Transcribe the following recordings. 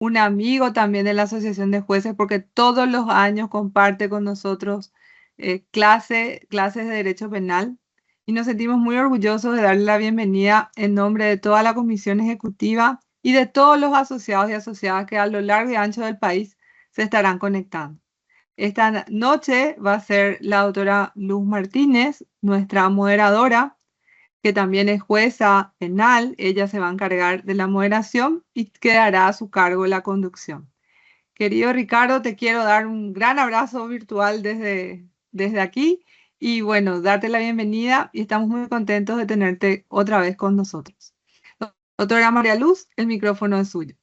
un amigo también de la Asociación de Jueces, porque todos los años comparte con nosotros clases de Derecho Penal y nos sentimos muy orgullosos de darle la bienvenida en nombre de toda la Comisión Ejecutiva y de todos los asociados y asociadas que a lo largo y ancho del país se estarán conectando. Esta noche va a ser la doctora Luz Martínez, nuestra moderadora, que también es jueza penal. Ella se va a encargar de la moderación y quedará a su cargo la conducción. Querido Ricardo, te quiero dar un gran abrazo virtual desde aquí y bueno, darte la bienvenida y estamos muy contentos de tenerte otra vez con nosotros. Doctora María Luz, el micrófono es suyo.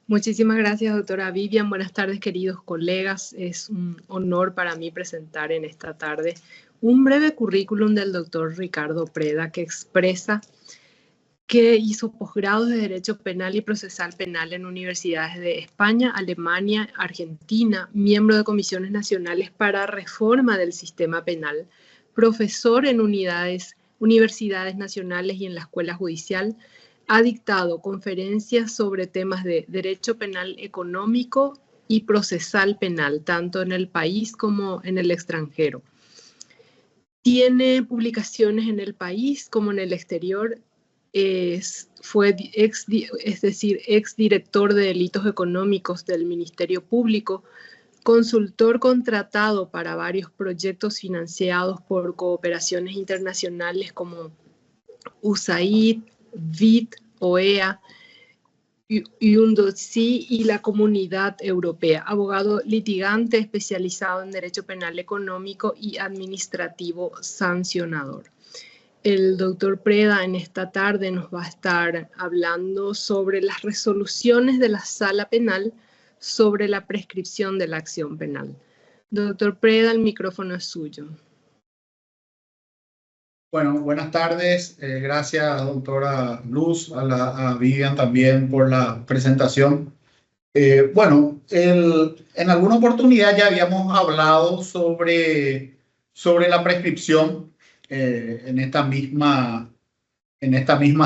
Muchísimas gracias, doctora Vivian. Buenas tardes, queridos colegas. Es un honor para mí presentar en esta tarde un breve currículum del doctor Ricardo Preda, que expresa que hizo posgrados de Derecho Penal y Procesal Penal en universidades de España, Alemania, Argentina, miembro de comisiones nacionales para reforma del sistema penal, profesor en universidades nacionales y en la Escuela Judicial. Ha dictado conferencias sobre temas de derecho penal económico y procesal penal, tanto en el país como en el extranjero. Tiene publicaciones en el país como en el exterior. Fue exdirector de delitos económicos del Ministerio Público, consultor contratado para varios proyectos financiados por cooperaciones internacionales como USAID, VID, OEA, UNDOCI y la Comunidad Europea. Abogado litigante especializado en Derecho Penal Económico y Administrativo Sancionador. El doctor Preda en esta tarde nos va a estar hablando sobre las resoluciones de la Sala Penal sobre la prescripción de la acción penal. Doctor Preda, el micrófono es suyo. Bueno, buenas tardes. Gracias, doctora Luz, a Vivian también por la presentación. En alguna oportunidad ya habíamos hablado sobre la prescripción en esta misma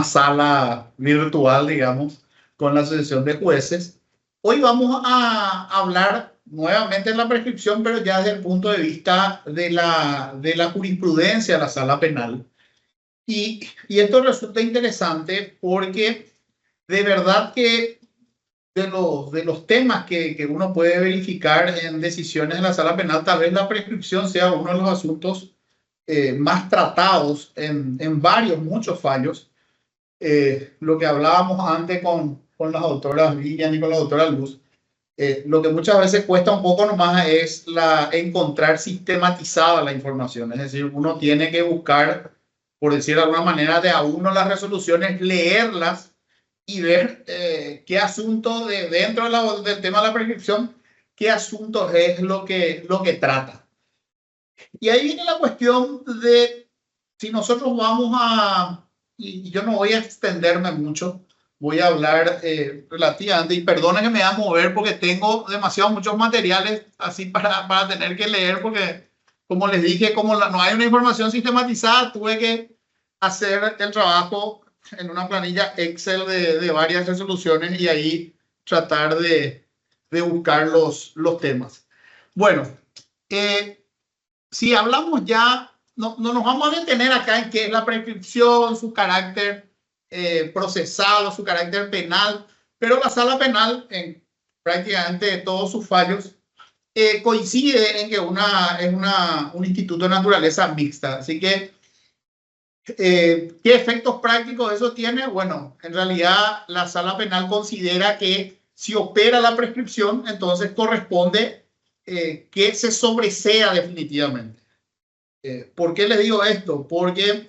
sala virtual, digamos, con la Asociación de Jueces. Hoy vamos a hablar nuevamente de la prescripción, pero ya desde el punto de vista de la jurisprudencia de la sala penal. Y esto resulta interesante porque de verdad que de los temas que uno puede verificar en decisiones de la sala penal, tal vez la prescripción sea uno de los asuntos más tratados en muchos fallos. Lo que hablábamos antes con las doctoras Vivian y con la doctora Luz, lo que muchas veces cuesta un poco nomás es encontrar sistematizada la información. Es decir, uno tiene que buscar, por decir de alguna manera, de a uno las resoluciones, leerlas y ver qué asunto dentro del tema de la prescripción, qué asunto es lo que trata. Y ahí viene la cuestión de si nosotros y yo no voy a extenderme mucho, voy a hablar relativamente, y perdona que me voy a mover porque tengo muchos materiales así para tener que leer, porque como les dije, como no hay una información sistematizada, tuve que hacer el trabajo en una planilla Excel de varias resoluciones y ahí tratar de buscar los temas. Bueno, si hablamos ya, no nos vamos a detener acá en qué es la prescripción, su carácter procesal o su carácter penal, pero la sala penal en prácticamente todos sus fallos coincide en que es un instituto de naturaleza mixta. Así que, ¿qué efectos prácticos eso tiene? Bueno, en realidad la sala penal considera que si opera la prescripción, entonces corresponde que se sobresea definitivamente. ¿Por qué les digo esto? Porque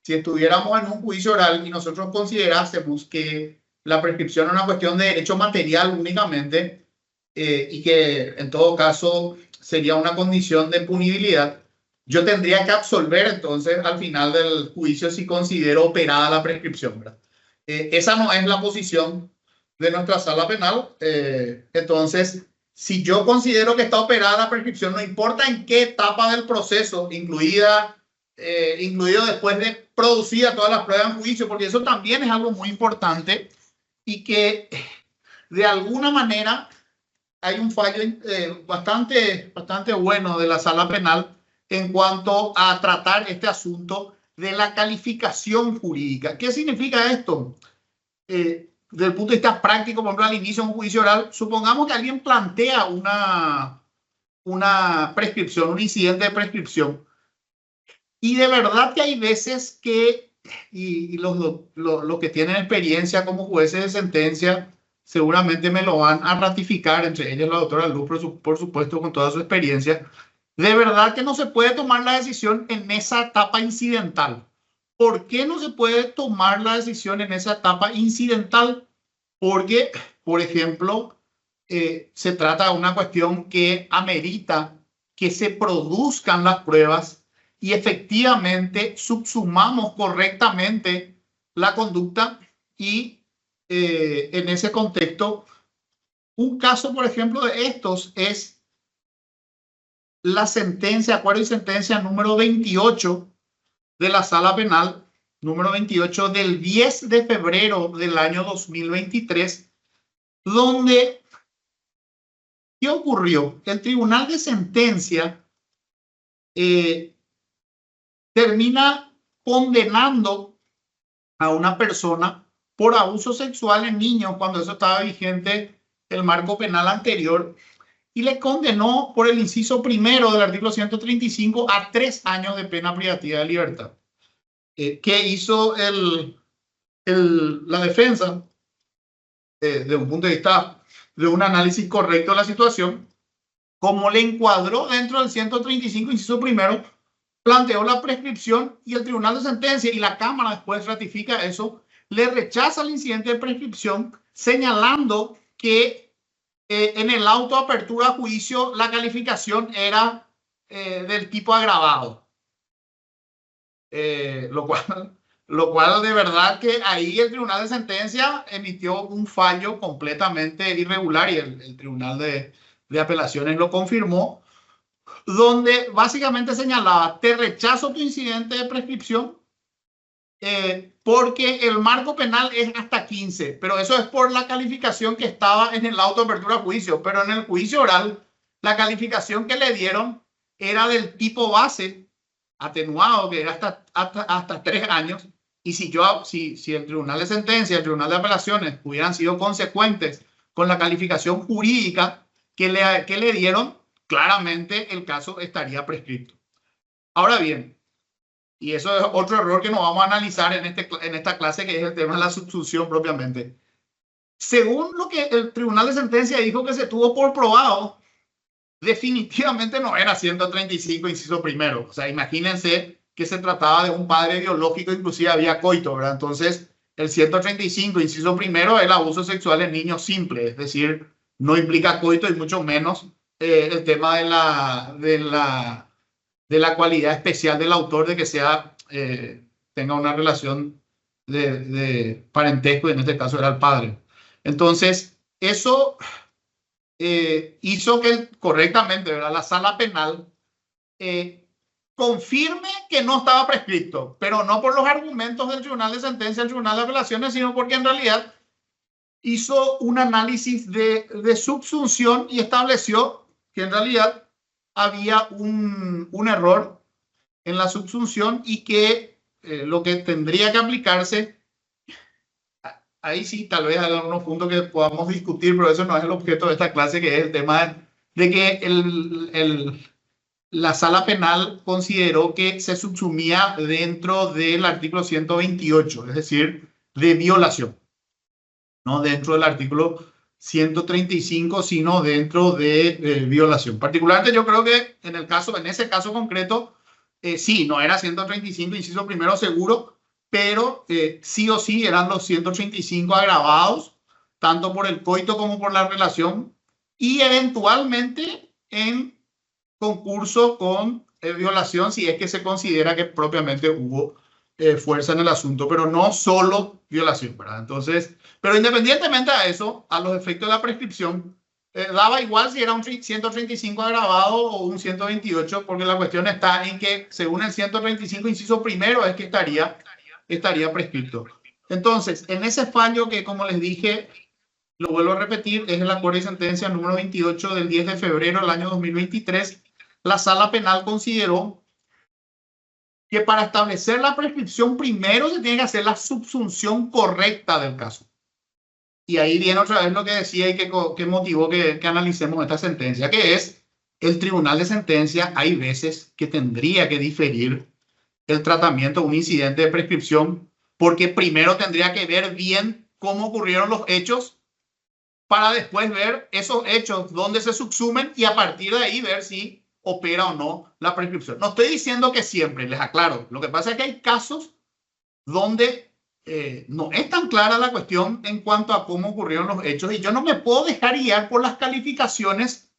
si estuviéramos en un juicio oral y nosotros considerásemos que la prescripción es una cuestión de derecho material únicamente y que en todo caso sería una condición de punibilidad, yo tendría que absolver entonces al final del juicio si considero operada la prescripción, ¿verdad? Esa no es la posición de nuestra sala penal. Entonces, si yo considero que está operada la prescripción, no importa en qué etapa del proceso, incluido después de producida todas las pruebas en juicio, porque eso también es algo muy importante y que de alguna manera hay un fallo bastante bueno de la Sala Penal en cuanto a tratar este asunto de la calificación jurídica. ¿Qué significa esto? Desde el punto de vista práctico, por ejemplo, al inicio de un juicio oral, supongamos que alguien plantea una prescripción, un incidente de prescripción, y de verdad que hay veces que, y los que tienen experiencia como jueces de sentencia, seguramente me lo van a ratificar, entre ellos la doctora Luz, por supuesto, con toda su experiencia, de verdad que no se puede tomar la decisión en esa etapa incidental. ¿Por qué no se puede tomar la decisión en esa etapa incidental? Porque, por ejemplo, se trata de una cuestión que amerita que se produzcan las pruebas y efectivamente subsumamos correctamente la conducta y en ese contexto, un caso, por ejemplo, de estos es la sentencia, acuerdo y sentencia número 28 de la Sala Penal, número 28 del 10 de febrero del año 2023, donde, ¿qué ocurrió? El Tribunal de Sentencia termina condenando a una persona por abuso sexual en niños, cuando eso estaba vigente el marco penal anterior, y le condenó por el inciso primero del artículo 135 a 3 años de pena privativa de libertad. ¿Qué hizo la defensa? De un punto de vista de un análisis correcto de la situación, como le encuadró dentro del 135 inciso primero, planteó la prescripción y el Tribunal de Sentencia y la Cámara después ratifica eso, le rechaza el incidente de prescripción, señalando que en el auto de apertura a juicio la calificación era del tipo agravado. Lo cual de verdad que ahí el Tribunal de Sentencia emitió un fallo completamente irregular y el Tribunal de Apelaciones lo confirmó, donde básicamente señalaba: te rechazo tu incidente de prescripción porque el marco penal es hasta 15, pero eso es por la calificación que estaba en el auto de apertura a juicio, pero en el juicio oral la calificación que le dieron era del tipo base atenuado, que era hasta 3 años, y si el Tribunal de Sentencia, el Tribunal de Apelaciones hubieran sido consecuentes con la calificación jurídica que le dieron, claramente el caso estaría prescrito. Ahora bien, y eso es otro error que nos vamos a analizar en esta clase, que es el tema de la subsunción propiamente. Según lo que el Tribunal de Sentencia dijo que se tuvo por probado, definitivamente no era 135 inciso primero. O sea, imagínense que se trataba de un padre biológico, inclusive había coito, ¿verdad? Entonces, el 135 inciso primero es el abuso sexual en niños simple, es decir, no implica coito y mucho menos el tema de la cualidad especial del autor, de que tenga una relación de parentesco, y en este caso era el padre. Entonces, eso hizo que correctamente, ¿verdad?, la Sala Penal confirme que no estaba prescrito, pero no por los argumentos del Tribunal de Sentencia, del Tribunal de Apelaciones, sino porque en realidad hizo un análisis de subsunción y estableció que en realidad había un error en la subsunción y que lo que tendría que aplicarse, ahí sí tal vez hay algunos puntos que podamos discutir, pero eso no es el objeto de esta clase, que es el tema de que la Sala Penal consideró que se subsumía dentro del artículo 128, es decir, de violación, no dentro del artículo 135, sino dentro de violación. Particularmente yo creo que en ese caso concreto, sí, no era 135 inciso primero seguro, pero sí o sí eran los 135 agravados, tanto por el coito como por la relación, y eventualmente en concurso con violación, si es que se considera que propiamente hubo fuerza en el asunto, pero no solo violación, ¿verdad? Entonces, pero independientemente de eso, a los efectos de la prescripción, daba igual si era un 135 agravado o un 128, porque la cuestión está en que, según el 135 inciso primero, es que estaría prescrito. Entonces, en ese fallo que, como les dije, lo vuelvo a repetir, es el acuerdo y sentencia número 28 del 10 de febrero del año 2023. La Sala Penal consideró que para establecer la prescripción primero se tiene que hacer la subsunción correcta del caso. Y ahí viene otra vez lo que decía y que motivó que analicemos esta sentencia, que es el tribunal de sentencia. Hay veces que tendría que diferir el tratamiento de un incidente de prescripción porque primero tendría que ver bien cómo ocurrieron los hechos para después ver esos hechos, dónde se subsumen y a partir de ahí ver si opera o no la prescripción. No estoy diciendo que siempre, les aclaro. Lo que pasa es que hay casos donde no es tan clara la cuestión en cuanto a cómo ocurrieron los hechos y yo no me puedo dejar guiar por las calificaciones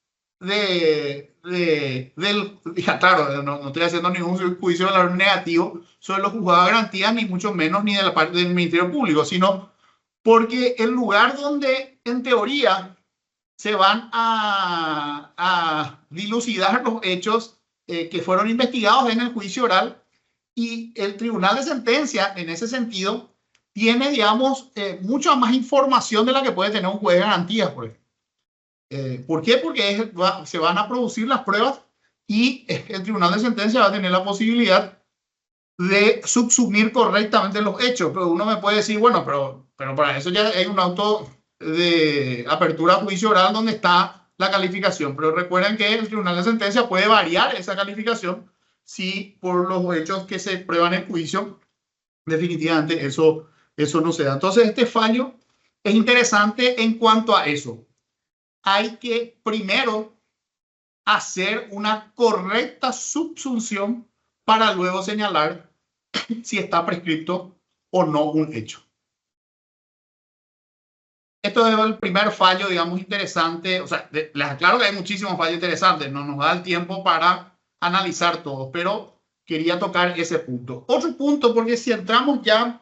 claro, no estoy haciendo ningún juicio de valor negativo sobre los juzgados de garantía, ni mucho menos ni de la parte del Ministerio Público, sino porque el lugar donde en teoría se van a dilucidar los hechos que fueron investigados en el juicio oral, y el tribunal de sentencia en ese sentido tiene, digamos, mucha más información de la que puede tener un juez de garantías, por ejemplo. ¿Por qué? Porque se van a producir las pruebas y el tribunal de sentencia va a tener la posibilidad de subsumir correctamente los hechos. Pero uno me puede decir, bueno, pero para eso ya hay un auto de apertura a juicio oral donde está la calificación. Pero recuerden que el tribunal de sentencia puede variar esa calificación si por los hechos que se prueban en juicio, definitivamente eso no se da. Entonces, este fallo es interesante en cuanto a eso. Hay que primero hacer una correcta subsunción para luego señalar si está prescrito o no un hecho. Esto es el primer fallo, digamos, interesante. O sea, les aclaro que hay muchísimos fallos interesantes. No nos da el tiempo para analizar todos, pero quería tocar ese punto. Otro punto, porque si entramos ya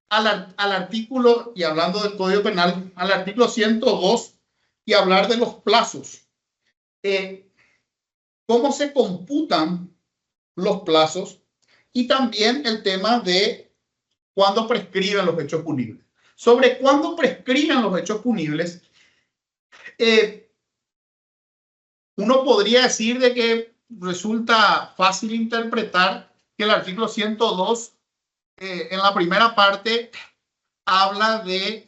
al artículo, y hablando del Código Penal, al artículo 102, y hablar de los plazos. ¿Cómo se computan los plazos? Y también el tema de cuándo prescriben los hechos punibles. Sobre cuándo prescriben los hechos punibles, uno podría decir de que resulta fácil interpretar que el artículo 102, en la primera parte, habla de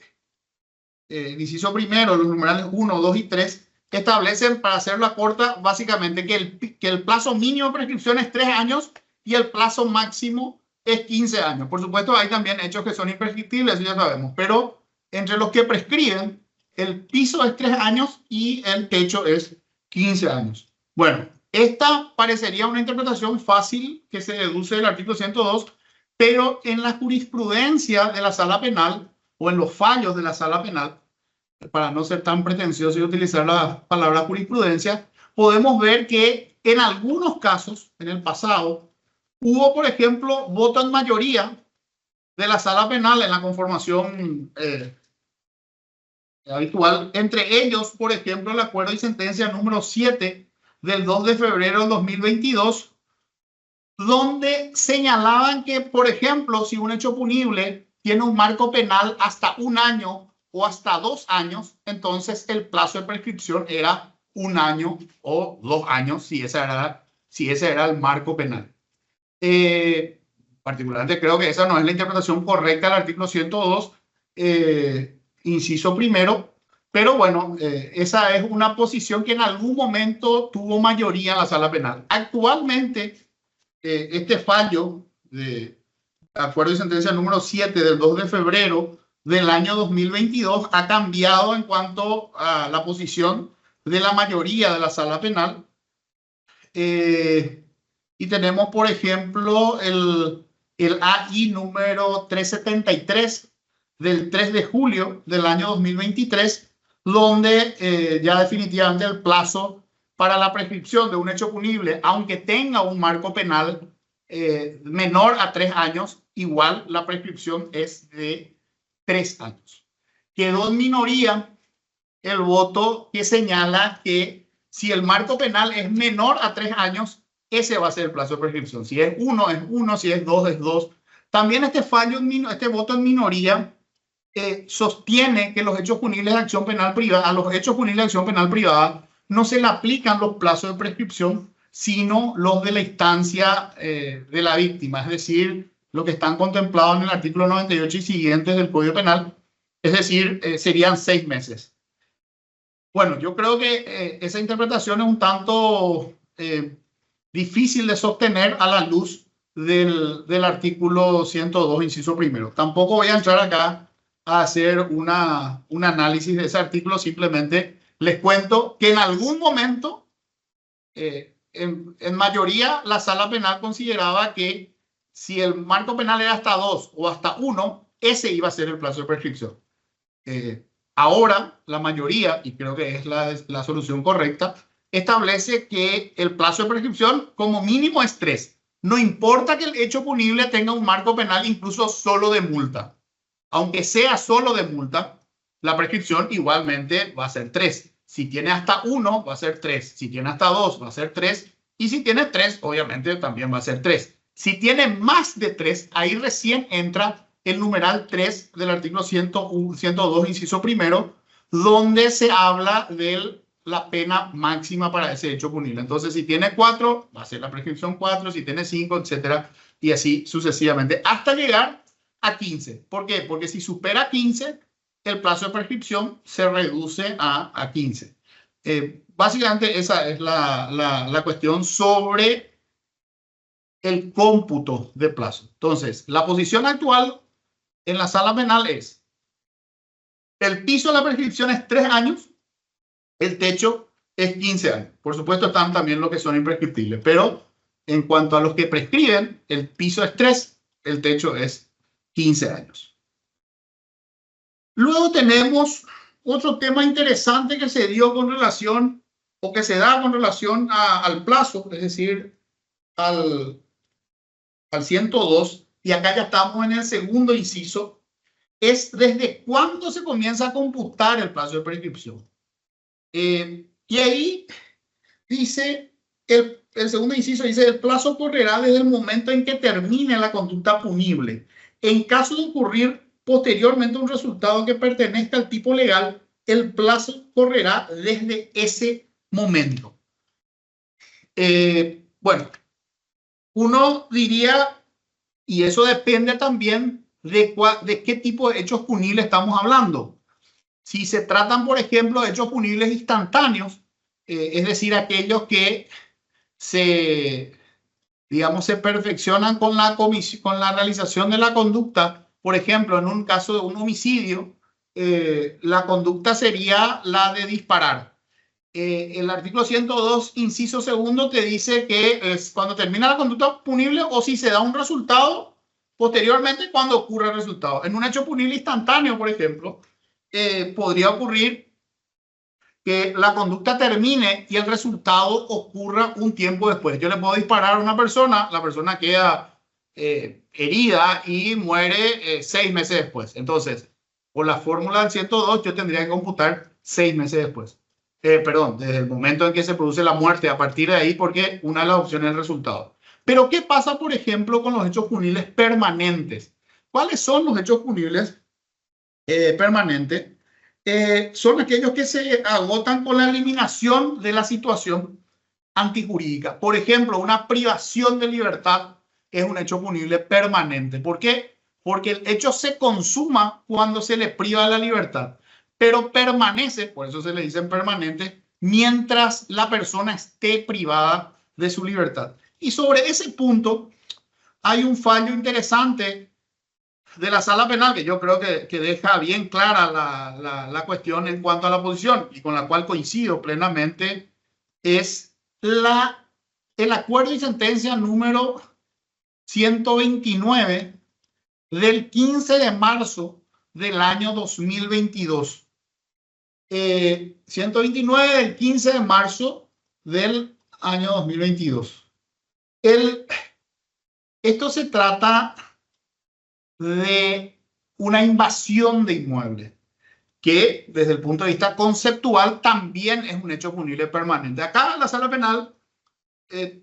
inciso primero, los numerales 1, 2 y 3 establecen, para hacerla corta, básicamente que el plazo mínimo de prescripción es 3 años y el plazo máximo es 15 años. Por supuesto, hay también hechos que son imprescriptibles, ya sabemos, pero entre los que prescriben, el piso es 3 años y el techo es 15 años. Bueno, esta parecería una interpretación fácil que se deduce del artículo 102, pero en la jurisprudencia de la Sala Penal o en los fallos de la Sala Penal, para no ser tan pretencioso y utilizar la palabra jurisprudencia, podemos ver que en algunos casos, en el pasado, hubo, por ejemplo, voto en mayoría de la Sala Penal en la conformación habitual. Entre ellos, por ejemplo, el acuerdo y sentencia número 7 del 2 de febrero de 2022, donde señalaban que, por ejemplo, si un hecho punible tiene un marco penal hasta 1 año o hasta 2 años, entonces el plazo de prescripción era 1 año o 2 años, si ese era el marco penal. Particularmente creo que esa no es la interpretación correcta del artículo 102, inciso primero, pero bueno, esa es una posición que en algún momento tuvo mayoría en la Sala Penal. Actualmente, este fallo de acuerdo y sentencia número 7 del 2 de febrero del año 2022 ha cambiado en cuanto a la posición de la mayoría de la Sala Penal. Y tenemos, por ejemplo, el AI número 373 del 3 de julio del año 2023, donde ya definitivamente el plazo para la prescripción de un hecho punible, aunque tenga un marco penal menor a 3 años, igual la prescripción es de 3 años. Quedó en minoría el voto que señala que si el marco penal es menor a 3 años, ese va a ser el plazo de prescripción. Si es 1, es 1, si es 2, es 2. También este fallo, este voto en minoría sostiene que los hechos punibles de acción penal privada, a los hechos punibles de acción penal privada no se le aplican los plazos de prescripción, sino los de la instancia de la víctima, es decir, lo que están contemplados en el artículo 98 y siguientes del Código Penal, es decir, serían 6 meses. Bueno, yo creo que esa interpretación es un tanto difícil de sostener a la luz del artículo 102, inciso primero. Tampoco voy a entrar acá a hacer un análisis de ese artículo, simplemente les cuento que en algún momento, en mayoría, la sala penal consideraba que si el marco penal era hasta 2 o hasta 1, ese iba a ser el plazo de prescripción. Ahora, la mayoría, y creo que es la solución correcta, establece que el plazo de prescripción como mínimo es 3. No importa que el hecho punible tenga un marco penal incluso solo de multa. Aunque sea solo de multa, la prescripción igualmente va a ser 3. Si tiene hasta 1, va a ser 3. Si tiene hasta 2, va a ser 3. Y si tiene 3, obviamente también va a ser 3. Si tiene más de 3, ahí recién entra el numeral 3 del artículo 102, inciso primero, donde se habla de la pena máxima para ese hecho punible. Entonces, si tiene 4, va a ser la prescripción 4, si tiene 5, etcétera, y así sucesivamente, hasta llegar a 15. ¿Por qué? Porque si supera 15, el plazo de prescripción se reduce a 15. Básicamente, esa es la cuestión sobre el cómputo de plazo. Entonces, la posición actual en la sala penal es: el piso de la prescripción es 3 años, el techo es 15 años. Por supuesto, están también los que son imprescriptibles, pero en cuanto a los que prescriben, el piso es 3, el techo es 15 años. Luego tenemos otro tema interesante que se dio con relación, o que se da con relación al plazo, es decir, al 102, y acá ya estamos en el segundo inciso, es desde cuándo se comienza a computar el plazo de prescripción. Y ahí dice, el segundo inciso dice: el plazo correrá desde el momento en que termine la conducta punible. En caso de ocurrir posteriormente un resultado que pertenezca al tipo legal, el plazo correrá desde ese momento. Bueno, uno diría, y eso depende también de qué tipo de hechos punibles estamos hablando. Si se tratan, por ejemplo, de hechos punibles instantáneos, es decir, aquellos que se perfeccionan con la realización de la conducta. Por ejemplo, en un caso de un homicidio, la conducta sería la de disparar. El artículo 102, inciso segundo, te dice que es cuando termina la conducta punible o si se da un resultado posteriormente cuando ocurre el resultado. En un hecho punible instantáneo, por ejemplo, podría ocurrir que la conducta termine y el resultado ocurra un tiempo después. Yo le puedo disparar a una persona, la persona queda herida y muere 6 meses después. Entonces, por la fórmula del 102, yo tendría que computar 6 meses después. Perdón, desde el momento en que se produce la muerte, a partir de ahí, porque una de las opciones es el resultado. Pero, ¿qué pasa, por ejemplo, con los hechos punibles permanentes? ¿Cuáles son los hechos punibles permanentes? Son aquellos que se agotan con la eliminación de la situación antijurídica. Por ejemplo, una privación de libertad es un hecho punible permanente. ¿Por qué? Porque el hecho se consuma cuando se le priva la libertad, pero permanece, por eso se le dicen permanentes, mientras la persona esté privada de su libertad. Y sobre ese punto hay un fallo interesante de la sala penal que yo creo que deja bien clara la cuestión en cuanto a la posición, y con la cual coincido plenamente, es el acuerdo y sentencia número 129 del 15 de marzo del año 2022. 129 del 15 de marzo del año 2022. Esto se trata de una invasión de inmuebles, que desde el punto de vista conceptual también es un hecho punible permanente. Acá en la sala penal,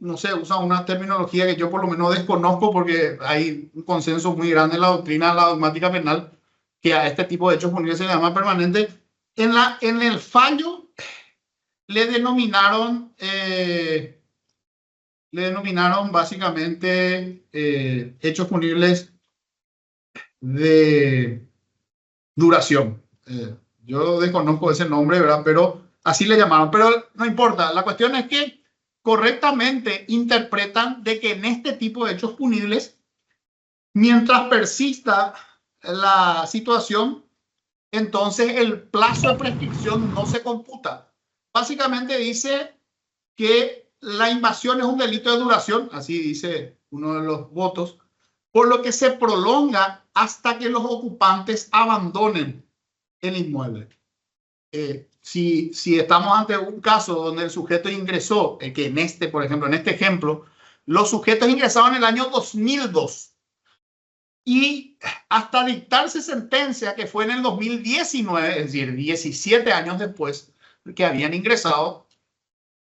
no sé, usa una terminología que yo por lo menos desconozco, porque hay un consenso muy grande en la doctrina de la dogmática penal, que a este tipo de hechos punibles se le llama permanente. En el fallo le denominaron básicamente hechos punibles de duración. Yo desconozco ese nombre, ¿verdad? Pero así le llamaron. Pero no importa. La cuestión es que correctamente interpretan de que en este tipo de hechos punibles, mientras persista la situación, entonces el plazo de prescripción no se computa. Básicamente dice que la invasión es un delito de duración, así dice uno de los votos, por lo que se prolonga hasta que los ocupantes abandonen el inmueble. Si estamos ante un caso donde el sujeto ingresó, que en este, por ejemplo, en este ejemplo, los sujetos ingresaron en el año 2002 y hasta dictarse sentencia, que fue en el 2019, es decir, 17 años después que habían ingresado,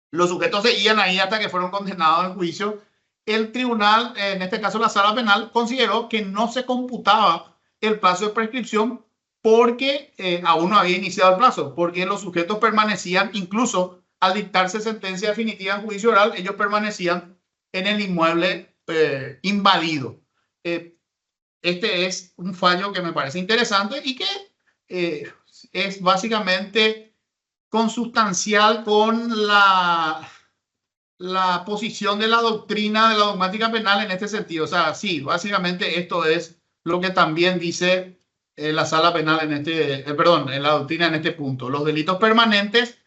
los sujetos seguían ahí hasta que fueron condenados en juicio. El tribunal, en este caso la sala penal, consideró que no se computaba el plazo de prescripción porque aún no había iniciado el plazo, porque los sujetos permanecían, incluso al dictarse sentencia definitiva en juicio oral, ellos permanecían en el inmueble invadido. Este es un fallo que me parece interesante y que es básicamente consustancial con la posición de la doctrina de la dogmática penal en este sentido. O sea, sí, básicamente esto es lo que también dice la sala penal en en la doctrina en este punto. Los delitos permanentes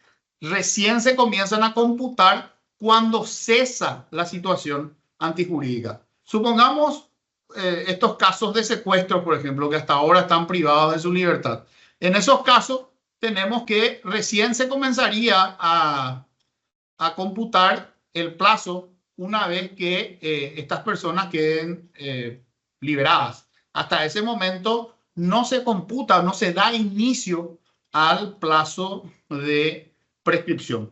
recién se comienzan a computar cuando cesa la situación antijurídica. Supongamos estos casos de secuestro, por ejemplo, que hasta ahora están privados de su libertad. En esos casos tenemos que recién se comenzaría a computar el plazo una vez que estas personas queden liberadas. Hasta ese momento no se computa, no se da inicio al plazo de prescripción.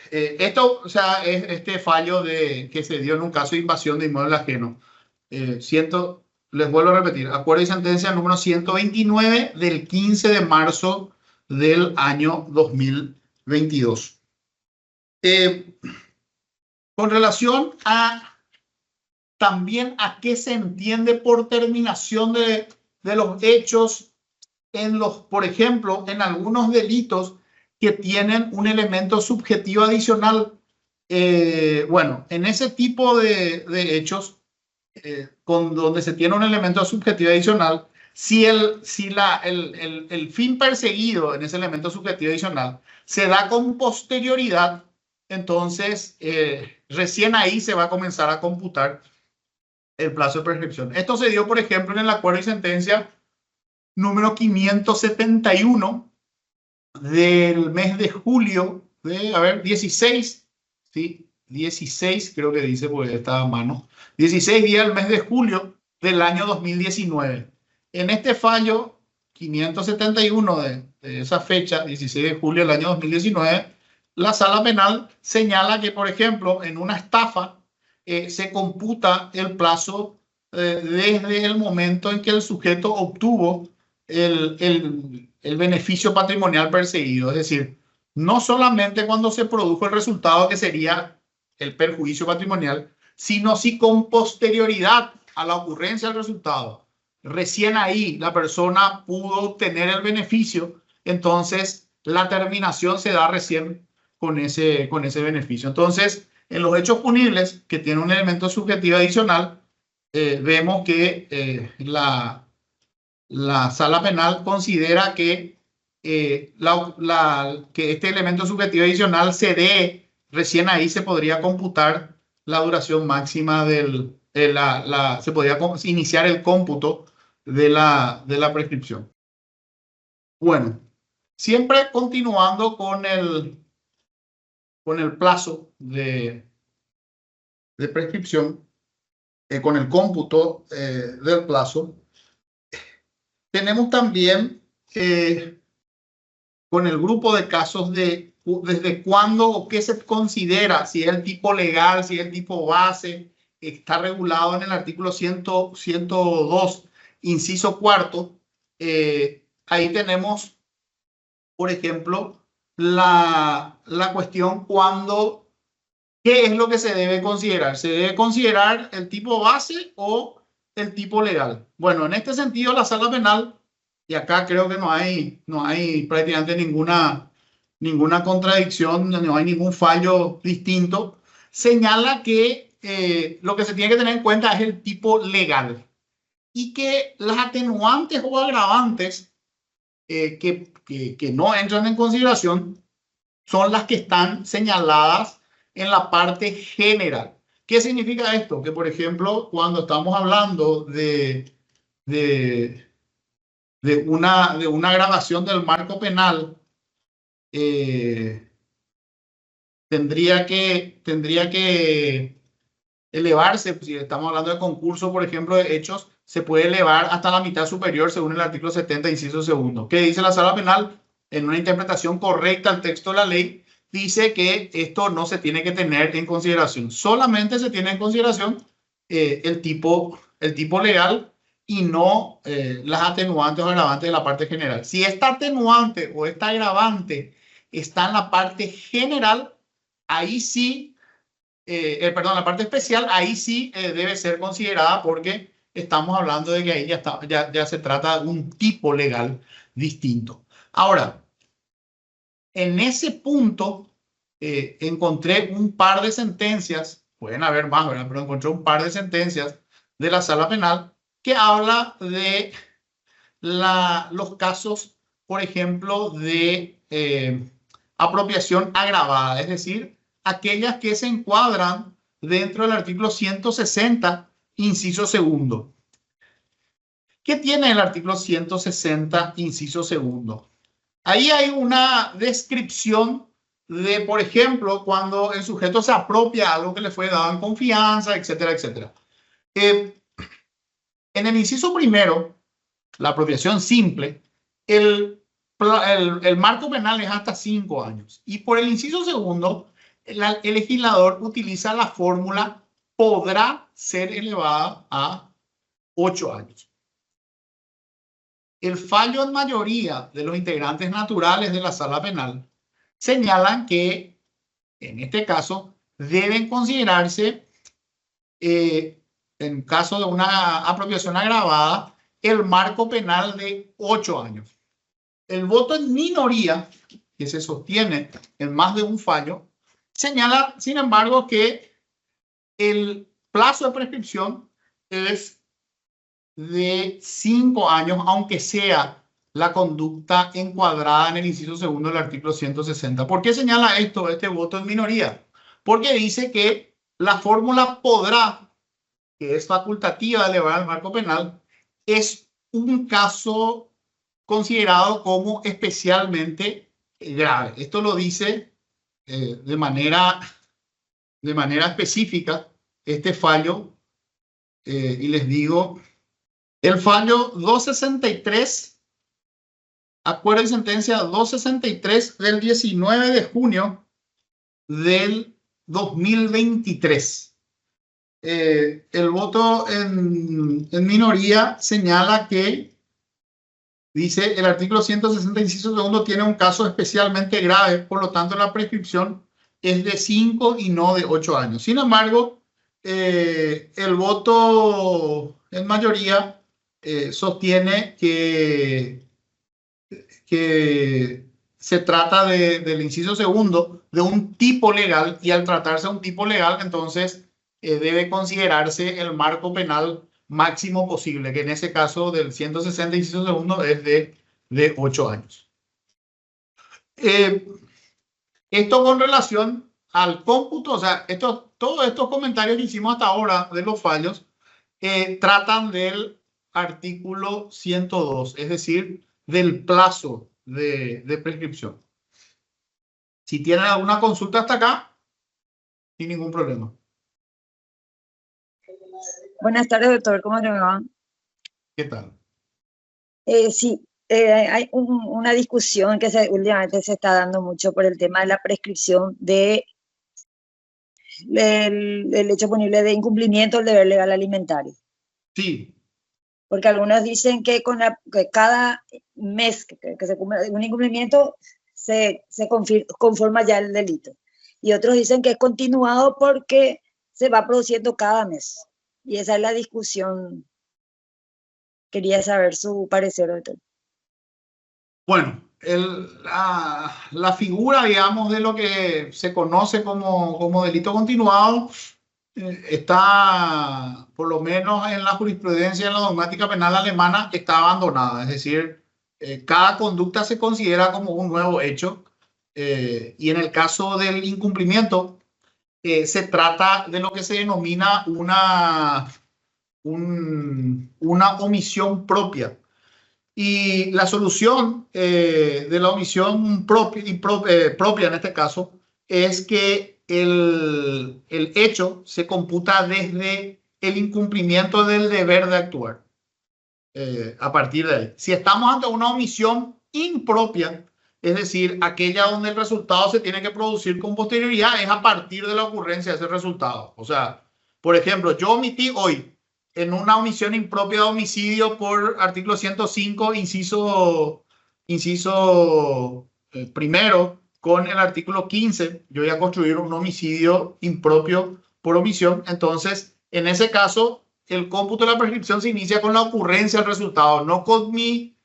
Esto, o sea, es este fallo que se dio en un caso de invasión de inmueble ajeno. Les vuelvo a repetir, acuerdo y sentencia número 129 del 15 de marzo del año 2022. Con relación también a qué se entiende por terminación de los hechos por ejemplo, en algunos delitos que tienen un elemento subjetivo adicional. Bueno, en ese tipo de hechos, donde se tiene un elemento subjetivo adicional, si el fin perseguido en ese elemento subjetivo adicional se da con posterioridad, entonces recién ahí se va a comenzar a computar el plazo de prescripción. Esto se dio, por ejemplo, en el acuerdo y sentencia número 571 del mes de julio de, 16, ¿sí? 16 creo que dice, porque estaba a mano, 16 días del mes de julio del año 2019. En este fallo 571 de esa fecha, 16 de julio del año 2019, la sala penal señala que, por ejemplo, en una estafa se computa el plazo desde el momento en que el sujeto obtuvo el beneficio patrimonial perseguido. Es decir, no solamente cuando se produjo el resultado, que sería el perjuicio patrimonial, sino si con posterioridad a la ocurrencia del resultado, recién ahí la persona pudo obtener el beneficio, entonces la terminación se da recién con ese beneficio. Entonces, en los hechos punibles que tienen un elemento subjetivo adicional, vemos que la sala penal considera que, que este elemento subjetivo adicional se dé, recién ahí se podría computar la duración máxima se podría iniciar el cómputo de la prescripción. Bueno, siempre continuando con el plazo de prescripción, con el cómputo del plazo, tenemos también con el grupo de casos desde cuándo o qué se considera, si es el tipo legal, si es el tipo base, está regulado en el artículo 102, inciso cuarto ahí tenemos, por ejemplo, la cuestión cuando, ¿qué es lo que se debe considerar? ¿Se debe considerar el tipo base o el tipo legal? Bueno, en este sentido, la sala penal, y acá creo que no hay prácticamente ninguna contradicción, no hay ningún fallo distinto, señala que lo que se tiene que tener en cuenta es el tipo legal y que las atenuantes o agravantes que no entran en consideración son las que están señaladas en la parte general. ¿Qué significa esto? Que, por ejemplo, cuando estamos hablando de una agravación del marco penal, tendría que elevarse, si estamos hablando de concurso, por ejemplo, de hechos, se puede elevar hasta la mitad superior según el artículo 70, inciso segundo. ¿Qué dice la sala penal? En una interpretación correcta al texto de la ley, dice que esto no se tiene que tener en consideración. Solamente se tiene en consideración el tipo legal y no las atenuantes o agravantes de la parte general. Si esta atenuante o esta agravante está en la parte general, ahí sí, perdón, la parte especial, ahí sí debe ser considerada porque estamos hablando de que ahí ya se trata de un tipo legal distinto. Ahora, en ese punto encontré un par de sentencias, pueden haber más, ¿verdad? Pero encontré un par de sentencias de la sala penal que habla de los casos, por ejemplo, de apropiación agravada, es decir, aquellas que se encuadran dentro del artículo 160, inciso segundo. ¿Qué tiene el artículo 160, inciso segundo? Ahí hay una descripción de, por ejemplo, cuando el sujeto se apropia algo que le fue dado en confianza, etcétera, etcétera. En el inciso primero, la apropiación simple, el marco penal es hasta 5 años. Y por el inciso segundo, el legislador utiliza la fórmula podrá ser elevada a 8 años. El fallo en mayoría de los integrantes naturales de la sala penal señalan que, en este caso, deben considerarse, en caso de una apropiación agravada, el marco penal de 8 años. El voto en minoría, que se sostiene en más de un fallo, señala, sin embargo, que el plazo de prescripción es de 5 años, aunque sea la conducta encuadrada en el inciso segundo del artículo 160. ¿Por qué señala este voto en minoría? Porque dice que la fórmula podrá, que es facultativa de elevar al marco penal, es un caso considerado como especialmente grave. Esto lo dice de manera específica este fallo, y les digo, el fallo 263, acuerdo y sentencia 263 del 19 de junio del 2023. El voto en minoría señala que, dice, el artículo 160, inciso segundo, tiene un caso especialmente grave, por lo tanto la prescripción es de 5 y no de 8 años. Sin embargo, el voto en mayoría sostiene que se trata del inciso segundo de un tipo legal, y al tratarse de un tipo legal, entonces debe considerarse el marco penal máximo posible, que en ese caso del 160, inciso segundo, es de 8 años. Esto con relación al cómputo, o sea, todos estos comentarios que hicimos hasta ahora de los fallos tratan del artículo 102, es decir, del plazo de prescripción. Si tienen alguna consulta hasta acá, sin ningún problema. Buenas tardes, doctor. ¿Cómo le va? ¿Qué tal? Sí, hay una discusión que últimamente se está dando mucho por el tema de la prescripción del hecho punible de incumplimiento del deber legal alimentario. Sí. Porque algunos dicen que que cada mes que se cumple un incumplimiento se conforma ya el delito. Y otros dicen que es continuado porque se va produciendo cada mes. Y esa es la discusión. Quería saber su parecer, doctor. Bueno, la figura, digamos, de lo que se conoce como delito continuado está, por lo menos en la jurisprudencia, en la dogmática penal alemana, está abandonada. Es decir, cada conducta se considera como un nuevo hecho y en el caso del incumplimiento se trata de lo que se denomina una omisión propia. Y la solución de la omisión propia en este caso es que el hecho se computa desde el incumplimiento del deber de actuar. A partir de ahí, si estamos ante una omisión impropia, es decir, aquella donde el resultado se tiene que producir con posterioridad, es a partir de la ocurrencia de ese resultado. O sea, por ejemplo, yo omití hoy en una omisión impropia de homicidio por artículo 105, inciso primero, con el artículo 15, yo voy a construir un homicidio impropio por omisión. Entonces, en ese caso, el cómputo de la prescripción se inicia con la ocurrencia del resultado, no con mi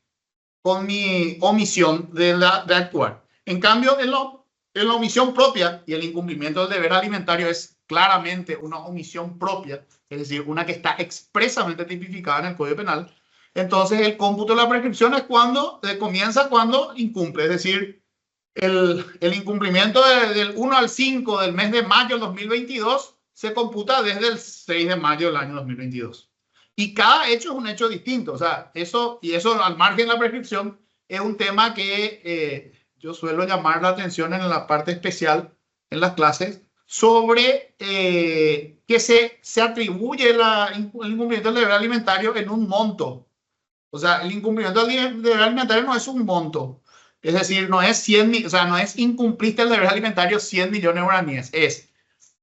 omisión de actuar. En cambio, en la omisión propia y el incumplimiento del deber alimentario es claramente una omisión propia, es decir, una que está expresamente tipificada en el Código Penal. Entonces, el cómputo de la prescripción es comienza cuando incumple, es decir, el incumplimiento del 1 al 5 del mes de mayo del 2022 se computa desde el 6 de mayo del año 2022. Y cada hecho es un hecho distinto. O sea, eso al margen de la prescripción es un tema que yo suelo llamar la atención en la parte especial en las clases sobre que se atribuye el incumplimiento del deber alimentario en un monto. O sea, el incumplimiento del deber alimentario no es un monto. Es decir, no es no es incumpliste el deber alimentario 100 millones de guaraníes. Es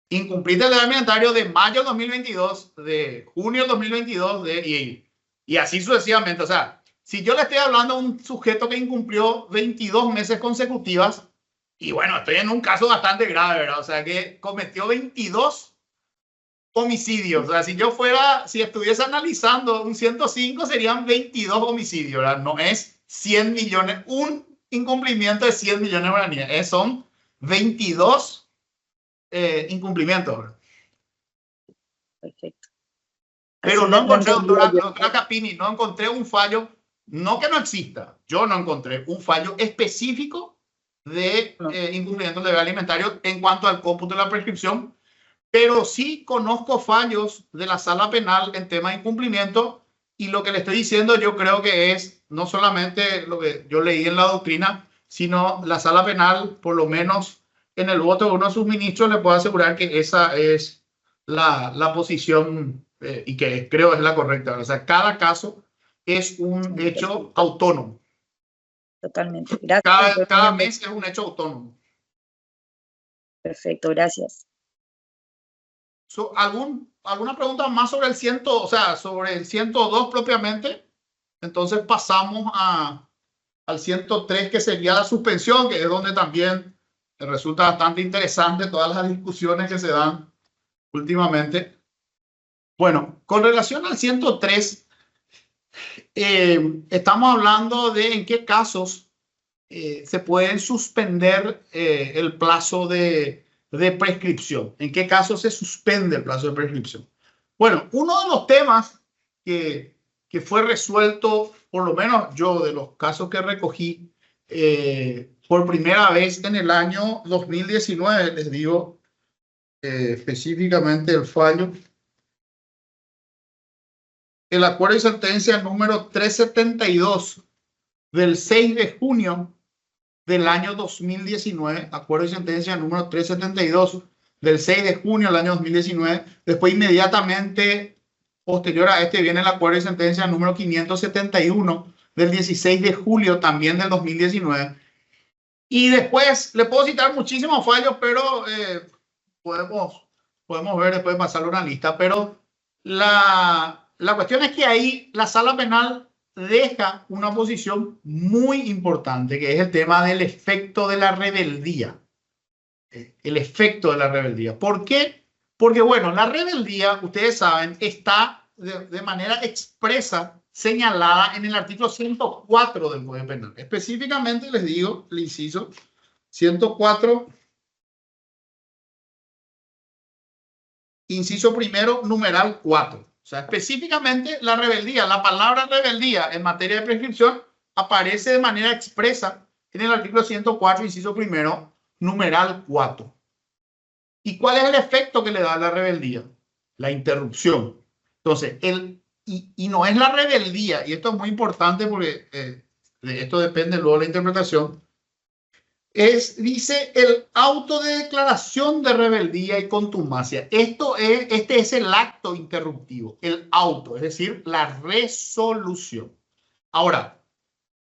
incumpliste el deber alimentario de mayo de 2022, de junio de 2022, y así sucesivamente. O sea, si yo le estoy hablando a un sujeto que incumplió 22 meses consecutivas, y bueno, estoy en un caso bastante grave, ¿verdad? O sea, que cometió 22 homicidios. O sea, si estuviese analizando un 105, serían 22 homicidios, ¿verdad? No es 100 millones, un incumplimiento de 100 millones de guaraníes. Son 22 incumplimientos. Perfecto. Pero no encontré, doctora Capini, no encontré un fallo, no que no exista, yo no encontré un fallo específico de incumplimiento del deber alimentario en cuanto al cómputo de la prescripción, pero sí conozco fallos de la sala penal en tema de incumplimiento, y lo que le estoy diciendo yo creo que es no solamente lo que yo leí en la doctrina, sino la sala penal, por lo menos en el voto de uno de sus ministros, le puedo asegurar que esa es la posición y que creo es la correcta. O sea, cada caso es un hecho autónomo. Totalmente. Gracias. Cada mes es un hecho autónomo. Perfecto, gracias. ¿Alguna pregunta más sobre el sobre el 102 propiamente? Entonces pasamos al 103, que sería la suspensión, que es donde también resulta bastante interesante todas las discusiones que se dan últimamente. Bueno, con relación al 103, estamos hablando de en qué casos se pueden suspender el plazo de prescripción. ¿En qué casos se suspende el plazo de prescripción? Bueno, uno de los temas que fue resuelto, por lo menos yo de los casos que recogí por primera vez en el año 2019, les digo específicamente el fallo. El acuerdo y sentencia número 372 del 6 de junio del año 2019, acuerdo y sentencia número 372 del 6 de junio del año 2019. Después, inmediatamente posterior a este, viene el acuerdo y sentencia número 571 del 16 de julio también del 2019. Y después, le puedo citar muchísimos fallos, pero podemos ver después pasarle una lista. Pero la la cuestión es que ahí la sala penal deja una posición muy importante, que es el tema del efecto de la rebeldía. El efecto de la rebeldía. ¿Por qué? Porque, bueno, la rebeldía, ustedes saben, está de manera expresa señalada en el artículo 104 del Código Penal. Específicamente les digo, el inciso 104, inciso primero, numeral 4. O sea, específicamente la rebeldía, la palabra rebeldía en materia de prescripción aparece de manera expresa en el artículo 104, inciso primero, numeral 4. ¿Y cuál es el efecto que le da la rebeldía? La interrupción. Entonces, y no es la rebeldía, y esto es muy importante porque de esto depende luego de la interpretación, dice el auto de declaración de rebeldía y contumacia. Este es el acto interruptivo, el auto, es decir, la resolución. Ahora,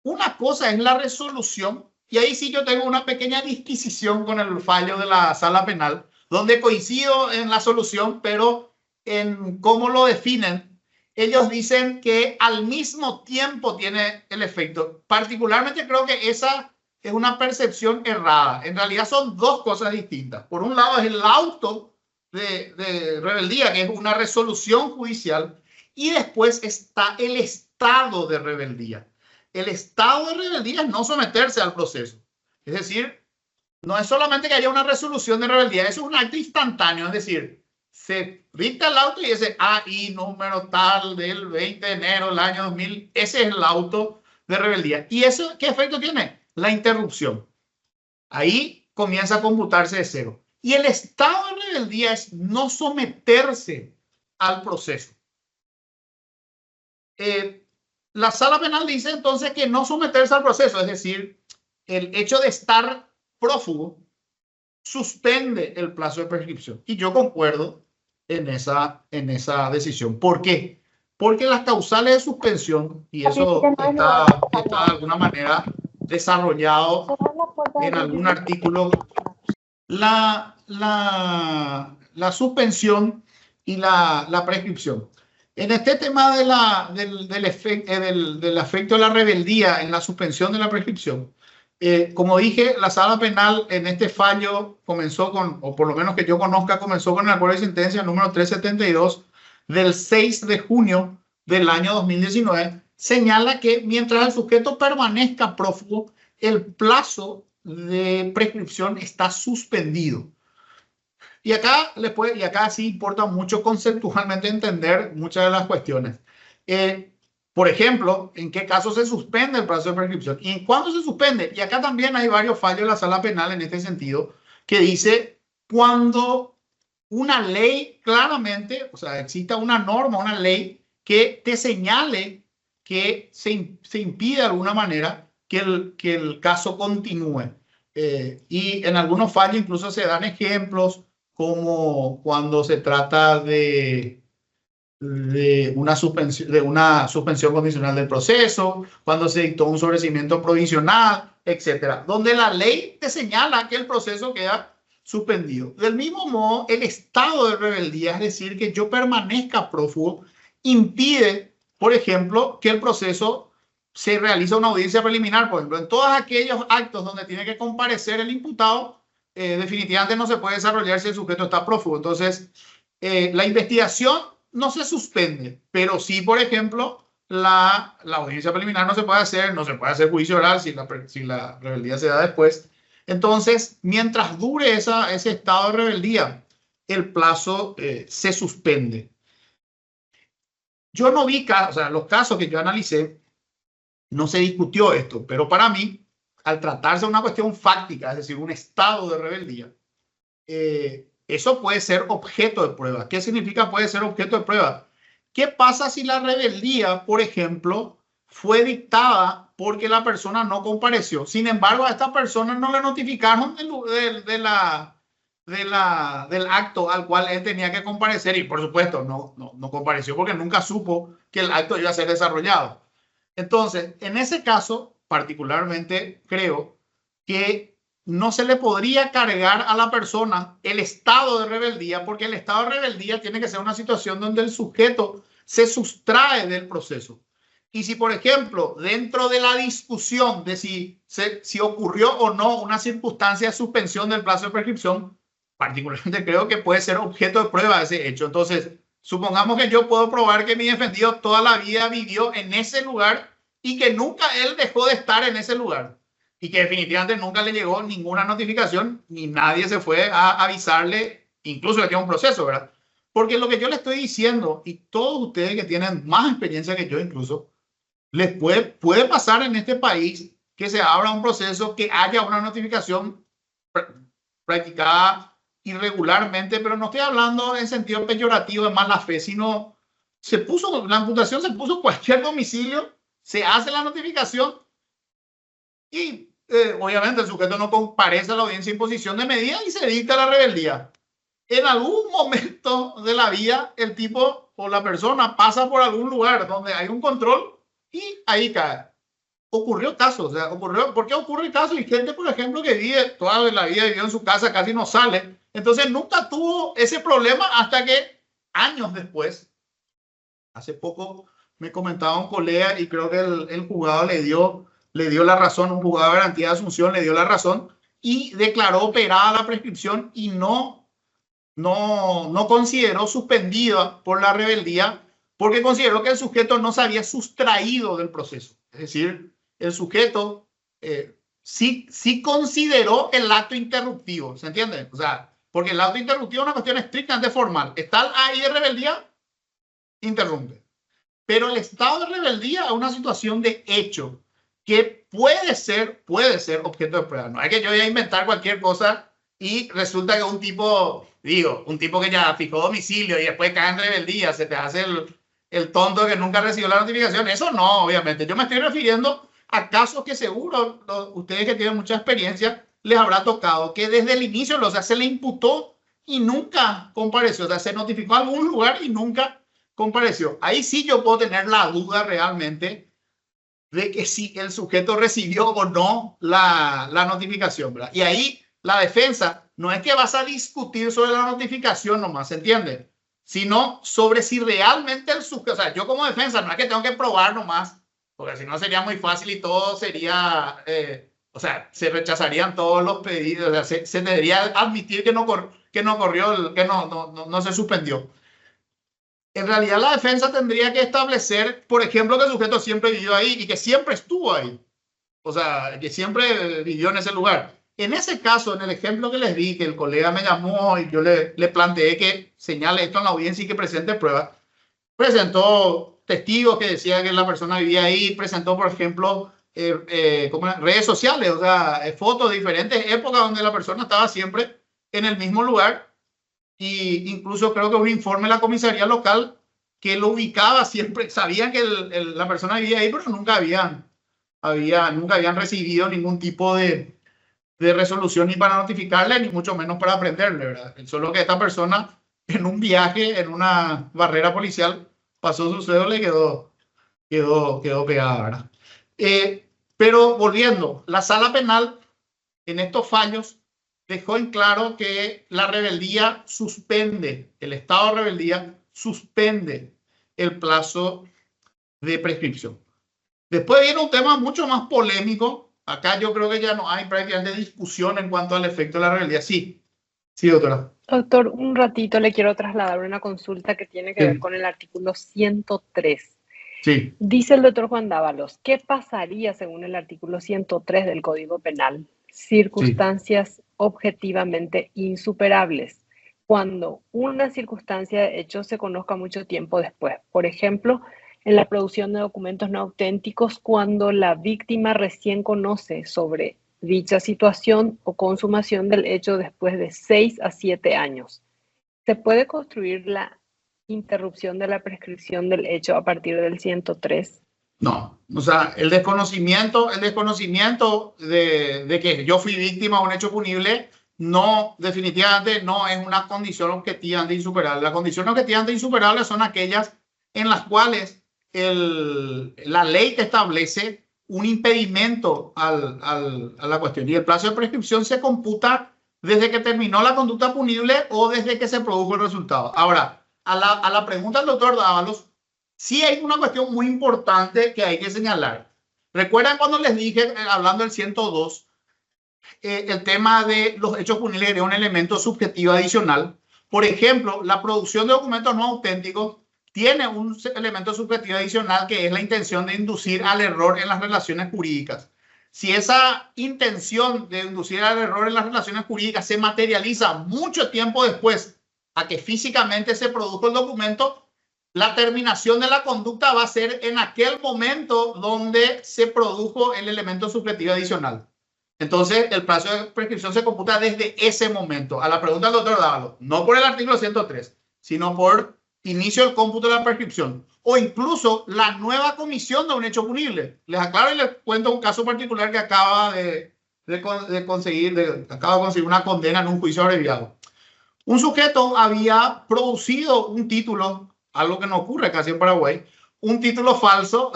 una cosa es la resolución, y ahí sí yo tengo una pequeña disquisición con el fallo de la sala penal, donde coincido en la solución, pero en cómo lo definen, ellos dicen que al mismo tiempo tiene el efecto. Particularmente creo que esa es una percepción errada. En realidad son dos cosas distintas. Por un lado es el auto de rebeldía, que es una resolución judicial, y después está el estado de rebeldía. El estado de rebeldía es no someterse al proceso. Es decir, no es solamente que haya una resolución de rebeldía, eso es un acto instantáneo, es decir, se dicta el auto y dice, y número tal del 20 de enero del año 2000, ese es el auto de rebeldía. ¿Y eso qué efecto tiene? La interrupción. Ahí comienza a computarse de cero. Y el estado de rebeldía es no someterse al proceso. La sala penal dice entonces que no someterse al proceso, es decir, el hecho de estar prófugo suspende el plazo de prescripción. Y yo concuerdo en esa decisión. ¿Por qué? Porque las causales de suspensión, y eso está de alguna manera desarrollado en algún artículo, la suspensión y la prescripción. En este tema del efecto de la rebeldía en la suspensión de la prescripción, como dije, la sala penal en este fallo comenzó con, o por lo menos que yo conozca, comenzó con el acuerdo de sentencia número 372 del 6 de junio del año 2019, señala que mientras el sujeto permanezca prófugo, el plazo de prescripción está suspendido. Y acá sí importa mucho conceptualmente entender muchas de las cuestiones. Por ejemplo, ¿en qué caso se suspende el plazo de prescripción? ¿Y cuándo se suspende? Y acá también hay varios fallos de la sala penal en este sentido, que dice cuando una ley claramente, o sea, exista una norma, una ley que te señale que se impide de alguna manera que el caso continúe. Y en algunos fallos incluso se dan ejemplos como cuando se trata de una suspensión condicional del proceso, cuando se dictó un sobreseimiento provisional, etcétera, donde la ley te señala que el proceso queda suspendido. Del mismo modo, el estado de rebeldía, es decir, que yo permanezca prófugo, impide, por ejemplo, que el proceso se realice una audiencia preliminar. Por ejemplo, en todos aquellos actos donde tiene que comparecer el imputado, definitivamente no se puede desarrollar si el sujeto está prófugo. Entonces, la investigación no se suspende, pero sí, por ejemplo, la audiencia preliminar no se puede hacer juicio oral si la rebeldía se da después. Entonces, mientras dure ese estado de rebeldía, el plazo se suspende. Yo no vi casos, o sea, los casos que yo analicé, no se discutió esto, pero para mí, al tratarse de una cuestión fáctica, es decir, un estado de rebeldía, eso puede ser objeto de prueba. ¿Qué significa puede ser objeto de prueba? ¿Qué pasa si la rebeldía, por ejemplo, fue dictada porque la persona no compareció? Sin embargo, a esta persona no le notificaron del acto al cual él tenía que comparecer y, por supuesto, no compareció porque nunca supo que el acto iba a ser desarrollado. Entonces, en ese caso, particularmente, creo que no se le podría cargar a la persona el estado de rebeldía, porque el estado de rebeldía tiene que ser una situación donde el sujeto se sustrae del proceso. Y si, por ejemplo, dentro de la discusión de si ocurrió o no una circunstancia de suspensión del plazo de prescripción, particularmente creo que puede ser objeto de prueba de ese hecho. Entonces, supongamos que yo puedo probar que mi defendido toda la vida vivió en ese lugar y que nunca él dejó de estar en ese lugar y que definitivamente nunca le llegó ninguna notificación ni nadie se fue a avisarle, incluso que tiene un proceso, ¿verdad? Porque lo que yo le estoy diciendo, y todos ustedes que tienen más experiencia que yo incluso, les puede pasar en este país que se abra un proceso, que haya una notificación practicada irregularmente, pero no estoy hablando en sentido peyorativo de mala fe, sino la imputación se puso cualquier domicilio, se hace la notificación y obviamente el sujeto no comparece a la audiencia de imposición de medida y se dicta la rebeldía. En algún momento de la vida, el tipo o la persona pasa por algún lugar donde hay un control y ahí cae. Ocurrió casos, o sea, ¿por qué ocurre el caso? Y gente, por ejemplo, que vive toda la vida, vivió en su casa, casi no sale. Entonces nunca tuvo ese problema hasta que años después, hace poco me comentaba un colega y creo que el juzgado le dio la razón, un juzgado de garantía de Asunción le dio la razón y declaró operada la prescripción y no consideró suspendida por la rebeldía porque consideró que el sujeto no se había sustraído del proceso. Es decir, el sujeto sí consideró el acto interruptivo, ¿se entiende? O sea, porque el acto interruptivo es una cuestión estrictamente formal. Está ahí de rebeldía, interrumpe. Pero el estado de rebeldía es una situación de hecho que puede ser objeto de prueba. No es que yo voy a inventar cualquier cosa y resulta que un tipo que ya fijó domicilio y después cae en rebeldía, se te hace el tonto que nunca recibió la notificación. Eso no, obviamente. Yo me estoy refiriendo a casos que seguro ustedes que tienen mucha experiencia les habrá tocado, que desde el inicio se le imputó y nunca compareció. O sea, se notificó a algún lugar y nunca compareció. Ahí sí yo puedo tener la duda realmente de que si el sujeto recibió o no la notificación, ¿verdad? Y ahí la defensa no es que vas a discutir sobre la notificación nomás, ¿se entiende? Sino sobre si realmente el sujeto, o sea, yo como defensa no es que tengo que probar nomás, porque si no sería muy fácil y todo sería, o sea, se rechazarían todos los pedidos, o sea, se debería admitir que no corrió, que no se suspendió. En realidad la defensa tendría que establecer, por ejemplo, que el sujeto siempre vivió ahí y que siempre estuvo ahí, o sea, que siempre vivió en ese lugar. En ese caso, en el ejemplo que les di, que el colega me llamó y yo le planteé que señale esto en la audiencia y que presente pruebas, presentó testigos que decían que la persona vivía ahí, presentó, por ejemplo, redes sociales, o sea, fotos de diferentes épocas donde la persona estaba siempre en el mismo lugar. Y incluso creo que un informe de la comisaría local que lo ubicaba siempre, sabían que la persona vivía ahí, pero nunca habían recibido ningún tipo de resolución ni para notificarle, ni mucho menos para prenderle, ¿verdad? Solo que esta persona en un viaje, en una barrera policial, pasó su cédula y quedó pegada, ¿verdad? Pero volviendo, la sala penal en estos fallos dejó en claro que la rebeldía suspende, el estado de rebeldía suspende el plazo de prescripción. Después viene un tema mucho más polémico. Acá yo creo que ya no hay prácticamente discusión en cuanto al efecto de la rebeldía. Sí, doctora. Doctor, un ratito le quiero trasladar una consulta que tiene que ver con el artículo 103. Sí. Dice el doctor Juan Dávalos, ¿qué pasaría según el artículo 103 del Código Penal? Circunstancias objetivamente insuperables, cuando una circunstancia de hecho se conozca mucho tiempo después. Por ejemplo, en la producción de documentos no auténticos, cuando la víctima recién conoce sobre dicha situación o consumación del hecho después de 6 a 7 años. ¿Se puede construir la interrupción de la prescripción del hecho a partir del 103? No, o sea, el desconocimiento de que yo fui víctima de un hecho punible, no, definitivamente no es una condición objetivamente insuperable. Las condiciones objetivamente insuperables son aquellas en las cuales la ley te establece un impedimento a la cuestión. Y el plazo de prescripción se computa desde que terminó la conducta punible o desde que se produjo el resultado. Ahora, a la pregunta del doctor Dávalos, Sí hay una cuestión muy importante que hay que señalar. ¿Recuerdan cuando les dije, hablando del 102, el tema de los hechos punibles era un elemento subjetivo adicional? Por ejemplo, la producción de documentos no auténticos tiene un elemento subjetivo adicional que es la intención de inducir al error en las relaciones jurídicas. Si esa intención de inducir al error en las relaciones jurídicas se materializa mucho tiempo después a que físicamente se produjo el documento, la terminación de la conducta va a ser en aquel momento donde se produjo el elemento subjetivo adicional. Entonces, el plazo de prescripción se computa desde ese momento. A la pregunta del doctor Dávalo, no por el artículo 103, sino por inicio del cómputo de la prescripción, o incluso la nueva comisión de un hecho punible. Les aclaro y les cuento un caso particular que acaba de conseguir una condena en un juicio abreviado. Un sujeto había producido un título, algo que no ocurre casi en Paraguay, un título falso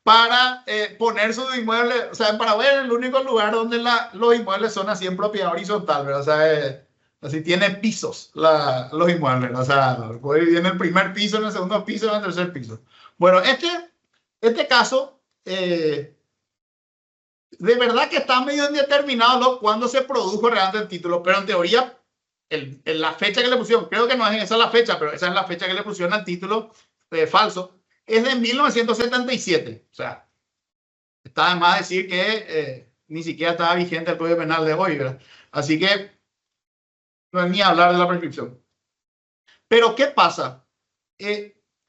para poner su inmueble. O sea, en Paraguay es el único lugar donde los inmuebles son así en propiedad horizontal, ¿verdad? O sea, así tienen pisos los inmuebles, ¿no? O sea, puede vivir en el primer piso, en el segundo piso, en el tercer piso. Bueno, este caso, de verdad que está medio indeterminado cuándo se produjo realmente el título, pero en teoría, la fecha que le pusieron, creo que no es esa la fecha, pero esa es la fecha que le pusieron al título falso, es de 1977. O sea, está de más decir que ni siquiera estaba vigente el Código Penal de hoy, ¿verdad? Así que no es ni hablar de la prescripción. Pero ¿qué pasa?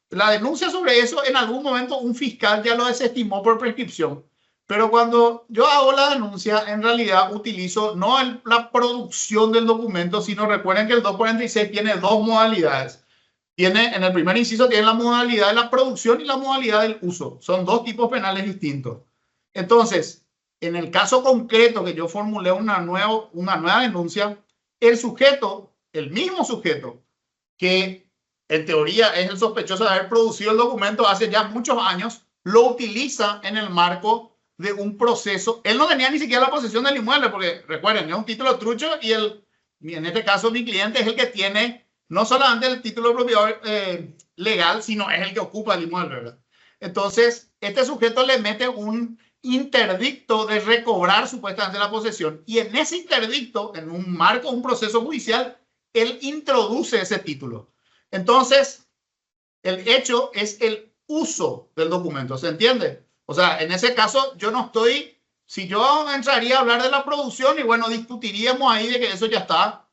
La denuncia sobre eso, en algún momento un fiscal ya lo desestimó por prescripción. Pero cuando yo hago la denuncia, en realidad utilizo no la producción del documento, sino recuerden que el 246 tiene dos modalidades. En el primer inciso tiene la modalidad de la producción y la modalidad del uso. Son dos tipos penales distintos. Entonces, en el caso concreto que yo formulé una nueva denuncia, el mismo sujeto, que en teoría es el sospechoso de haber producido el documento hace ya muchos años, lo utiliza en el marco de un proceso. Él no tenía ni siquiera la posesión del inmueble, porque recuerden, es un título trucho y en este caso mi cliente es el que tiene no solamente el título de propiedad legal, sino es el que ocupa el inmueble, ¿verdad? Entonces, este sujeto le mete un interdicto de recobrar supuestamente la posesión, y en ese interdicto, en un marco, un proceso judicial, él introduce ese título. Entonces, el hecho es el uso del documento, ¿se entiende? O sea, en ese caso, si yo entraría a hablar de la producción y bueno, discutiríamos ahí de que eso ya está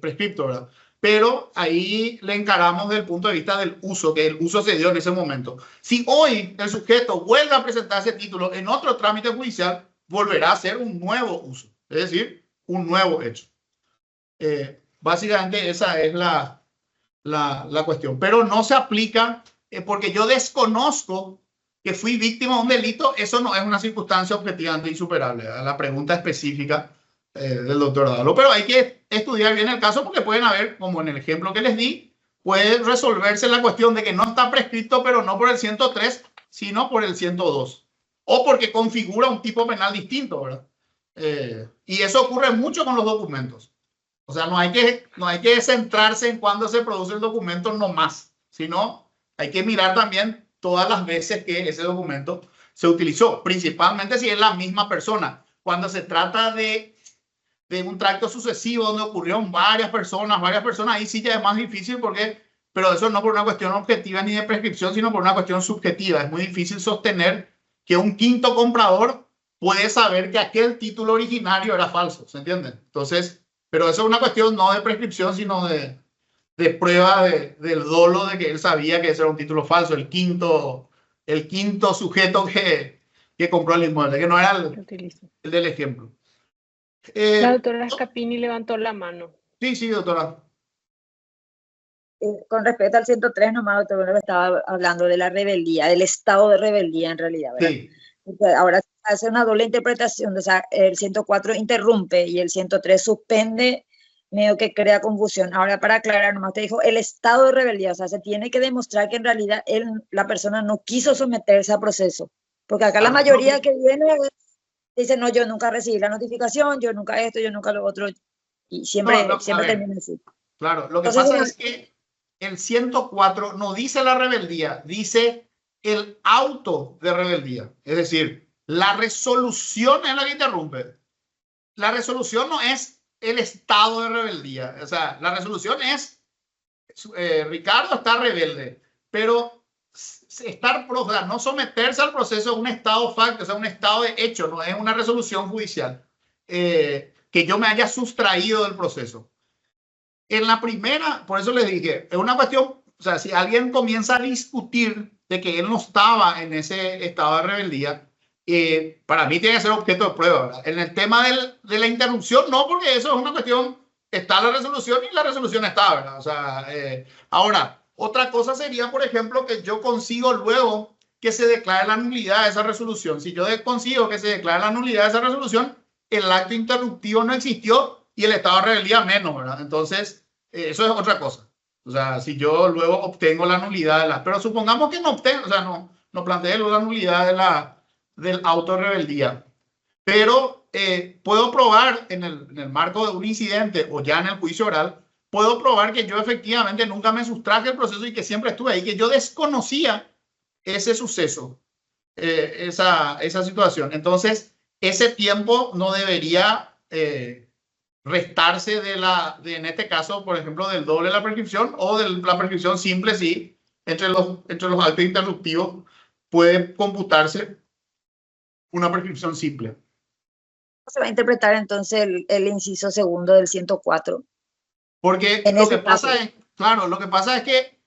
prescripto, ¿verdad? Pero ahí le encaramos desde el punto de vista del uso, que el uso se dio en ese momento. Si hoy el sujeto vuelve a presentar ese título en otro trámite judicial, volverá a ser un nuevo uso, es decir, un nuevo hecho. Básicamente esa es la cuestión. Pero no se aplica porque yo desconozco que fui víctima de un delito. Eso no es una circunstancia objetivamente insuperable. A la pregunta específica del doctor Dávalo. Pero hay que estudiar bien el caso porque pueden haber, como en el ejemplo que les di, puede resolverse la cuestión de que no está prescrito, pero no por el 103, sino por el 102. O porque configura un tipo penal distinto, ¿verdad? Y eso ocurre mucho con los documentos. O sea, no hay que centrarse en cuándo se produce el documento nomás, sino hay que mirar también todas las veces que ese documento se utilizó, principalmente si es la misma persona. Cuando se trata de un tracto sucesivo donde ocurrieron varias personas, ahí sí ya es más difícil pero eso no por una cuestión objetiva ni de prescripción, sino por una cuestión subjetiva. Es muy difícil sostener que un quinto comprador puede saber que aquel título originario era falso, ¿se entiende? Entonces, pero eso es una cuestión no de prescripción, sino de prueba del dolo de que él sabía que ese era un título falso, el quinto sujeto que compró el inmueble, que no era el del ejemplo. La doctora Scapini levantó la mano. Sí, doctora. Con respecto al 103, nomás, doctor, bueno, estaba hablando de la rebeldía, del estado de rebeldía en realidad, ¿verdad? Sí. Porque ahora se hace una doble interpretación, o sea, el 104 interrumpe y el 103 suspende, medio que crea confusión. Ahora, para aclarar, nomás te dijo el estado de rebeldía, o sea, se tiene que demostrar que en realidad la persona no quiso someterse a proceso, porque acá la mayoría que viene dice, no, yo nunca recibí la notificación, yo nunca esto, yo nunca lo otro, y siempre termina así. Claro, lo que pasa es que el 104 no dice la rebeldía, dice el auto de rebeldía. Es decir, la resolución es la que interrumpe. La resolución no es el estado de rebeldía. O sea, la resolución es, Ricardo está rebelde, pero estar, o sea, no someterse al proceso es un estado facto, o sea, un estado de hecho, no es una resolución judicial que yo me haya sustraído del proceso. En la primera, por eso les dije, es una cuestión, o sea, si alguien comienza a discutir de que él no estaba en ese estado de rebeldía, para mí tiene que ser objeto de prueba, ¿verdad? En el tema de la interrupción, no, porque eso es una cuestión, está la resolución y la resolución está, ¿verdad? O sea, ahora, otra cosa sería, por ejemplo, que yo consigo luego que se declare la nulidad de esa resolución. Si yo consigo que se declare la nulidad de esa resolución, el acto interruptivo no existió y el estado de rebeldía menos, ¿verdad? Entonces, eso es otra cosa. O sea, si yo luego obtengo la nulidad de la... Pero supongamos que no obtengo, o sea, no planteé la nulidad del auto de rebeldía. Pero puedo probar en el marco de un incidente o ya en el juicio oral, puedo probar que yo efectivamente nunca me sustraje del proceso y que siempre estuve ahí, que yo desconocía ese suceso, esa situación. Entonces, ese tiempo no debería restarse en este caso, por ejemplo, del doble de la prescripción o de la prescripción simple, sí, entre los actos interruptivos puede computarse una prescripción simple. Se va a interpretar entonces el inciso segundo del 104. Porque lo que pasa es, claro, lo que pasa es que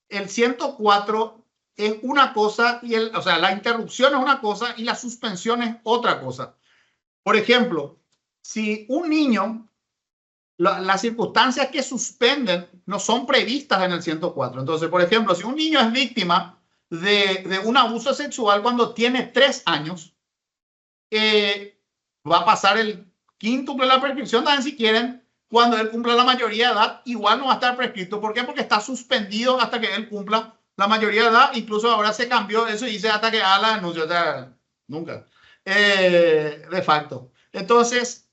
el 104 es una cosa y o sea, la interrupción es una cosa y la suspensión es otra cosa. Por ejemplo, si un niño, las circunstancias que suspenden no son previstas en el 104. Entonces, por ejemplo, si un niño es víctima de un abuso sexual cuando tiene 3 años, va a pasar el quíntuple de la prescripción también si quieren. Cuando él cumpla la mayoría de edad, igual no va a estar prescrito. ¿Por qué? Porque está suspendido hasta que él cumpla la mayoría de edad. Incluso ahora se cambió eso y dice hasta que haga la denuncia. O sea, nunca. De facto. Entonces,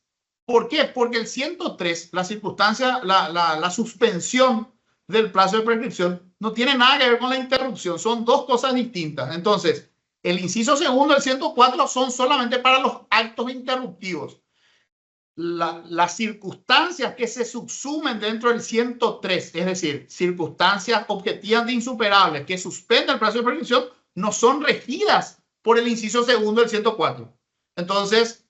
¿por qué? Porque el 103, la circunstancia, la suspensión del plazo de prescripción no tiene nada que ver con la interrupción. Son dos cosas distintas. Entonces, el inciso segundo del 104 son solamente para los actos interruptivos. Las circunstancias que se subsumen dentro del 103, es decir, circunstancias objetivas de insuperables que suspenden el plazo de prescripción, no son regidas por el inciso segundo del 104. Entonces,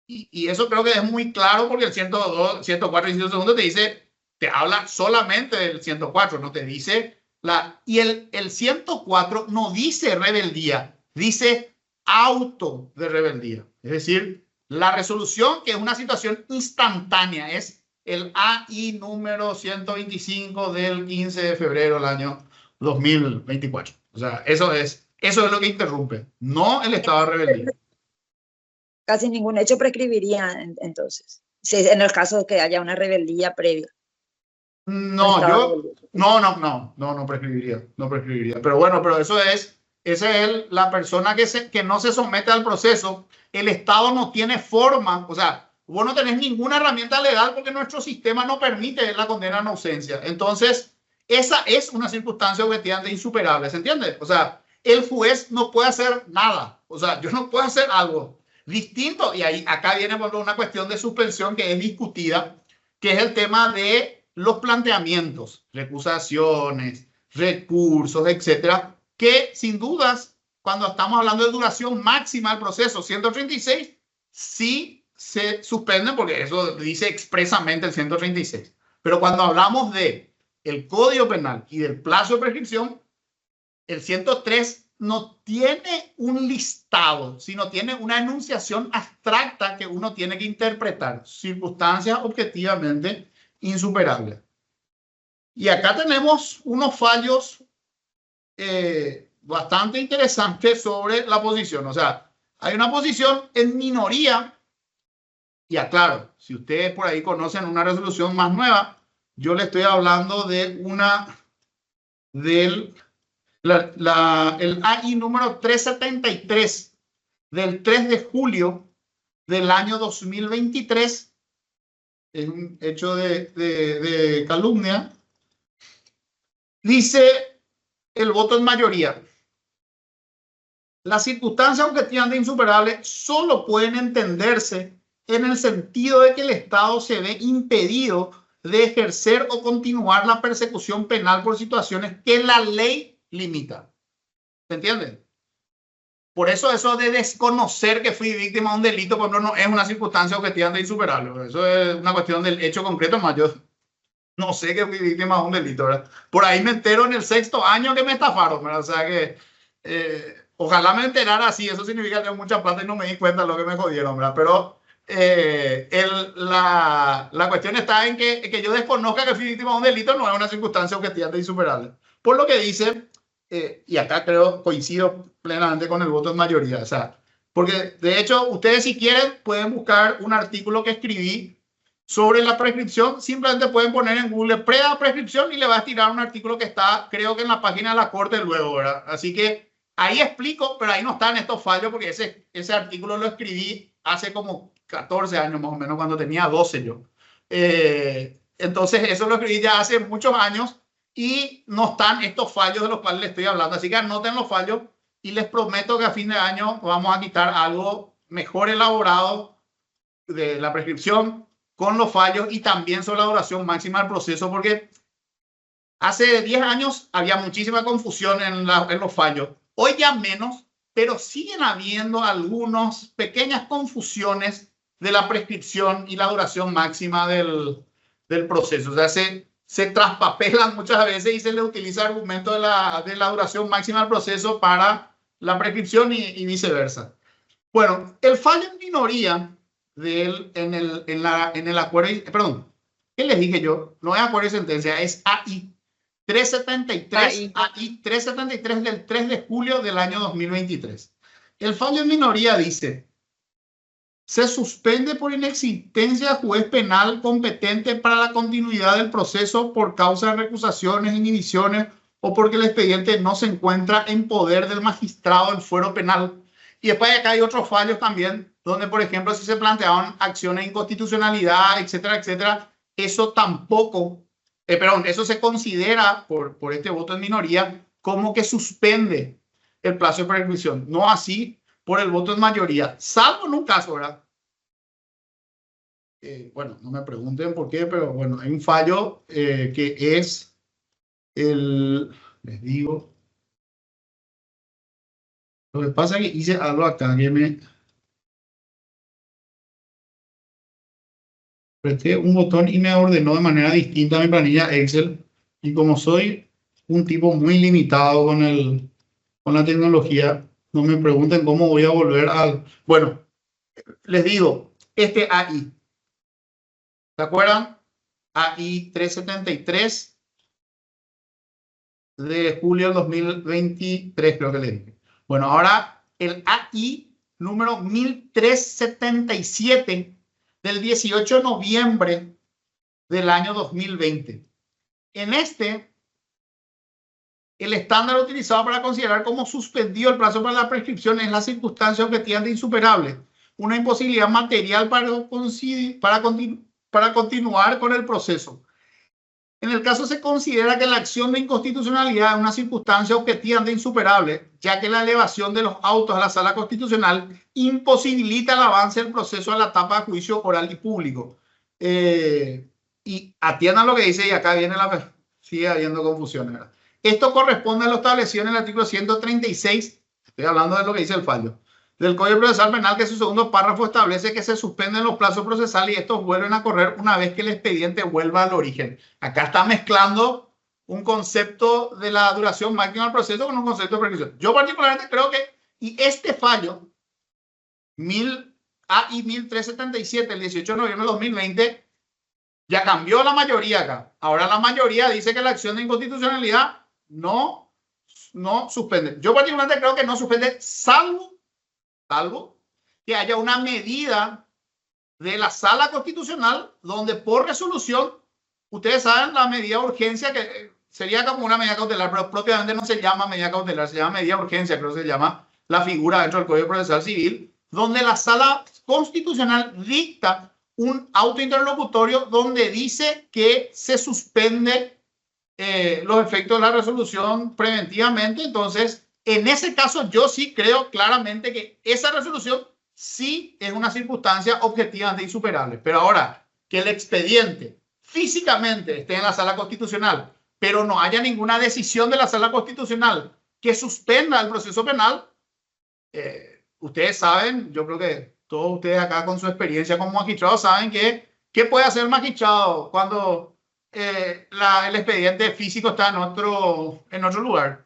y eso creo que es muy claro porque el 102, 104, inciso segundo te habla solamente del 104, no te dice y el 104 no dice rebeldía, dice auto de rebeldía. Es decir, la resolución, que es una situación instantánea, es el AI número 125 del 15 de febrero del año 2024. O sea, eso es lo que interrumpe, no el estado de rebeldía. Casi ningún hecho prescribiría entonces, si en el caso de que haya una rebeldía previa. No, no prescribiría, no prescribiría. Pero bueno, pero esa es la persona que no se somete al proceso. El Estado no tiene forma, o sea, vos no tenés ninguna herramienta legal porque nuestro sistema no permite la condena en ausencia. Entonces, esa es una circunstancia objetivamente insuperable, ¿se entiende? O sea, el juez no puede hacer nada, o sea, yo no puedo hacer algo distinto, y acá viene una cuestión de suspensión que es discutida, que es el tema de los planteamientos, recusaciones, recursos, etcétera, que sin dudas, cuando estamos hablando de duración máxima del proceso 136, sí se suspenden porque eso dice expresamente el 136. Pero cuando hablamos de el Código Penal y del plazo de prescripción, el 103 no tiene un listado, sino tiene una enunciación abstracta que uno tiene que interpretar, circunstancias objetivamente insuperables. Y acá tenemos unos fallos bastante interesantes sobre la posición. O sea, hay una posición en minoría, y aclaro, si ustedes por ahí conocen una resolución más nueva, yo le estoy hablando de el AI número 373 del 3 de julio del año 2023, es un hecho de calumnia, Dice el voto en mayoría. Las circunstancias objetivas de insuperables solo pueden entenderse en el sentido de que el Estado se ve impedido de ejercer o continuar la persecución penal por situaciones que la ley limita. ¿Se entiende? Por eso de desconocer que fui víctima de un delito, pues no es una circunstancia objetiva de insuperable. Eso es una cuestión del hecho concreto, más yo no sé que fui víctima de un delito, ¿verdad? Por ahí me entero en el 6º año que me estafaron, ¿verdad? O sea que ojalá me enterara así, eso significa que tengo mucha plata y no me di cuenta de lo que me jodieron, ¿verdad? Pero la cuestión está en que yo desconozca que fui víctima de un delito, no es una circunstancia objetiva de insuperable. Por lo que dice, y acá creo coincido plenamente con el voto en mayoría, o sea, porque de hecho ustedes si quieren pueden buscar un artículo que escribí sobre la prescripción, simplemente pueden poner en Google Preda prescripción y le va a tirar un artículo que está, creo que en la página de la Corte luego, ¿verdad? Así que ahí explico, pero ahí no están estos fallos porque ese artículo lo escribí hace como 14 años más o menos, cuando tenía 12 yo. Entonces eso lo escribí ya hace muchos años y no están estos fallos de los cuales les estoy hablando. Así que anoten los fallos y les prometo que a fin de año vamos a quitar algo mejor elaborado de la prescripción con los fallos y también sobre la duración máxima del proceso, porque hace 10 años había muchísima confusión en los fallos. Hoy ya menos, pero siguen habiendo algunas pequeñas confusiones de la prescripción y la duración máxima del proceso. O sea, se traspapelan muchas veces y se le utiliza el argumento de la duración máxima del proceso para la prescripción y viceversa. Bueno, el fallo en minoría en el acuerdo, perdón, ¿qué les dije yo? No es acuerdo de sentencia, es AI 373, AI 373 del 3 de julio del año 2023. El fallo en minoría dice: se suspende por inexistencia de juez penal competente para la continuidad del proceso por causa de recusaciones, inhibiciones o porque el expediente no se encuentra en poder del magistrado del fuero penal. Y después acá hay otros fallos también, donde, por ejemplo, si se planteaban acciones de inconstitucionalidad, etcétera, etcétera, eso tampoco, eso se considera por este voto en minoría como que suspende el plazo de prescripción. No así por el voto en mayoría, salvo en un caso, ¿verdad? Bueno, no me pregunten por qué, pero bueno, hay un fallo que es les digo. Lo que pasa es que hice algo acá que me apreté un botón y me ordenó de manera distinta mi planilla Excel. Y como soy un tipo muy limitado con la tecnología, no me pregunten cómo voy a volver al... Bueno, les digo, este AI, ¿se acuerdan? AI 373 de julio del 2023, creo que le dije. Bueno, ahora el AI número 1377 del 18 de noviembre del año 2020. En el estándar utilizado para considerar como suspendido el plazo para la prescripción es la circunstancia objetiva de insuperable, una imposibilidad material para continuar con el proceso. En el caso se considera que la acción de inconstitucionalidad es una circunstancia objetiva de insuperable, ya que la elevación de los autos a la sala constitucional imposibilita el avance del proceso a la etapa de juicio oral y público. Y atiendan lo que dice, y acá sigue habiendo confusiones, ¿verdad? Esto corresponde a lo establecido en el artículo 136, estoy hablando de lo que dice el fallo, del Código Procesal Penal, que su segundo párrafo establece que se suspenden los plazos procesales y estos vuelven a correr una vez que el expediente vuelva al origen. Acá está mezclando un concepto de la duración máxima del proceso con un concepto de prescripción. Yo particularmente creo que, y este fallo, AI 1377, el 18 de noviembre de 2020, ya cambió la mayoría acá. Ahora la mayoría dice que la acción de inconstitucionalidad no suspende. Yo particularmente creo que no suspende, salvo que haya una medida de la sala constitucional donde por resolución, ustedes saben, la medida de urgencia, que sería como una medida cautelar, pero propiamente no se llama medida cautelar, se llama medida de urgencia, creo que se llama la figura dentro del Código Procesal Civil, donde la sala constitucional dicta un auto interlocutorio donde dice que se suspende los efectos de la resolución preventivamente. Entonces, en ese caso, yo sí creo claramente que esa resolución sí es una circunstancia objetivamente insuperable. Pero ahora, que el expediente físicamente esté en la sala constitucional, pero no haya ninguna decisión de la sala constitucional que suspenda el proceso penal, ustedes saben, yo creo que todos ustedes acá con su experiencia como magistrado saben que ¿qué puede hacer el magistrado cuando el expediente físico está en otro lugar?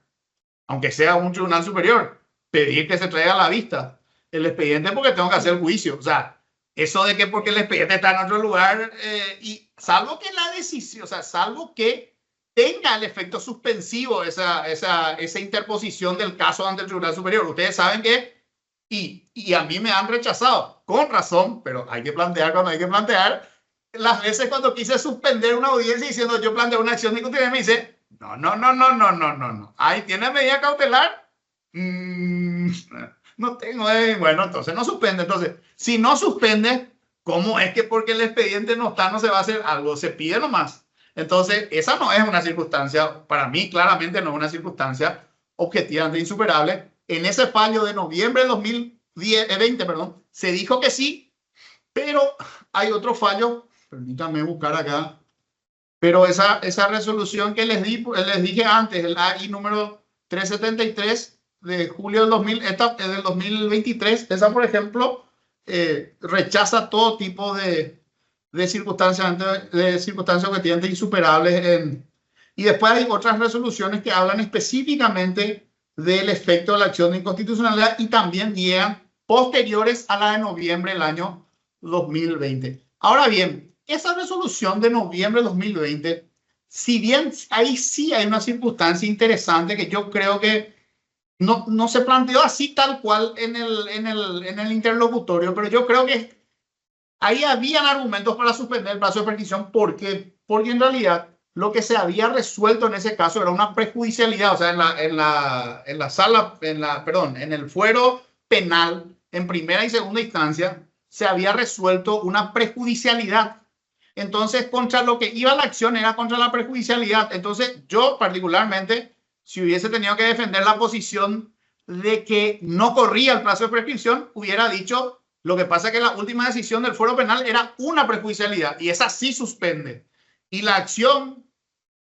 Aunque sea un tribunal superior, pedir que se traiga a la vista el expediente porque tengo que hacer el juicio. O sea, eso de que porque el expediente está en otro lugar, y salvo que la decisión, o sea, salvo que tenga el efecto suspensivo esa interposición del caso ante el tribunal superior. Ustedes saben que, y a mí me han rechazado, con razón, pero hay que plantear cuando hay que plantear. Las veces cuando quise suspender una audiencia diciendo yo planteo una acción de inconstitucionalidad, me dice, no. Ahí tiene medida cautelar. No tengo. Bueno, entonces no suspende. Entonces, si no suspende, ¿cómo es que porque el expediente no está, no se va a hacer algo? Se pide nomás. Entonces, esa no es una circunstancia, para mí claramente no es una circunstancia objetivamente insuperable. En ese fallo de noviembre de 2020, se dijo que sí, pero hay otro fallo, permítanme buscar acá, pero esa resolución que les dije antes, el AI número 373 de julio del 2023, esa, por ejemplo, rechaza todo tipo de circunstancias objetivamente insuperables. Y después hay otras resoluciones que hablan específicamente del efecto de la acción de inconstitucionalidad y también llegan posteriores a la de noviembre del año 2020. Ahora bien, esa resolución de noviembre de 2020, si bien ahí sí hay una circunstancia interesante que yo creo que no se planteó así tal cual en el interlocutorio, pero yo creo que ahí habían argumentos para suspender el plazo de prescripción porque en realidad lo que se había resuelto en ese caso era una prejudicialidad, o sea, en el fuero penal en primera y segunda instancia se había resuelto una prejudicialidad. Entonces, contra lo que iba la acción era contra la prejudicialidad. Entonces, yo particularmente, si hubiese tenido que defender la posición de que no corría el plazo de prescripción, hubiera dicho, lo que pasa es que la última decisión del fuero penal era una prejudicialidad y esa sí suspende. Y la acción,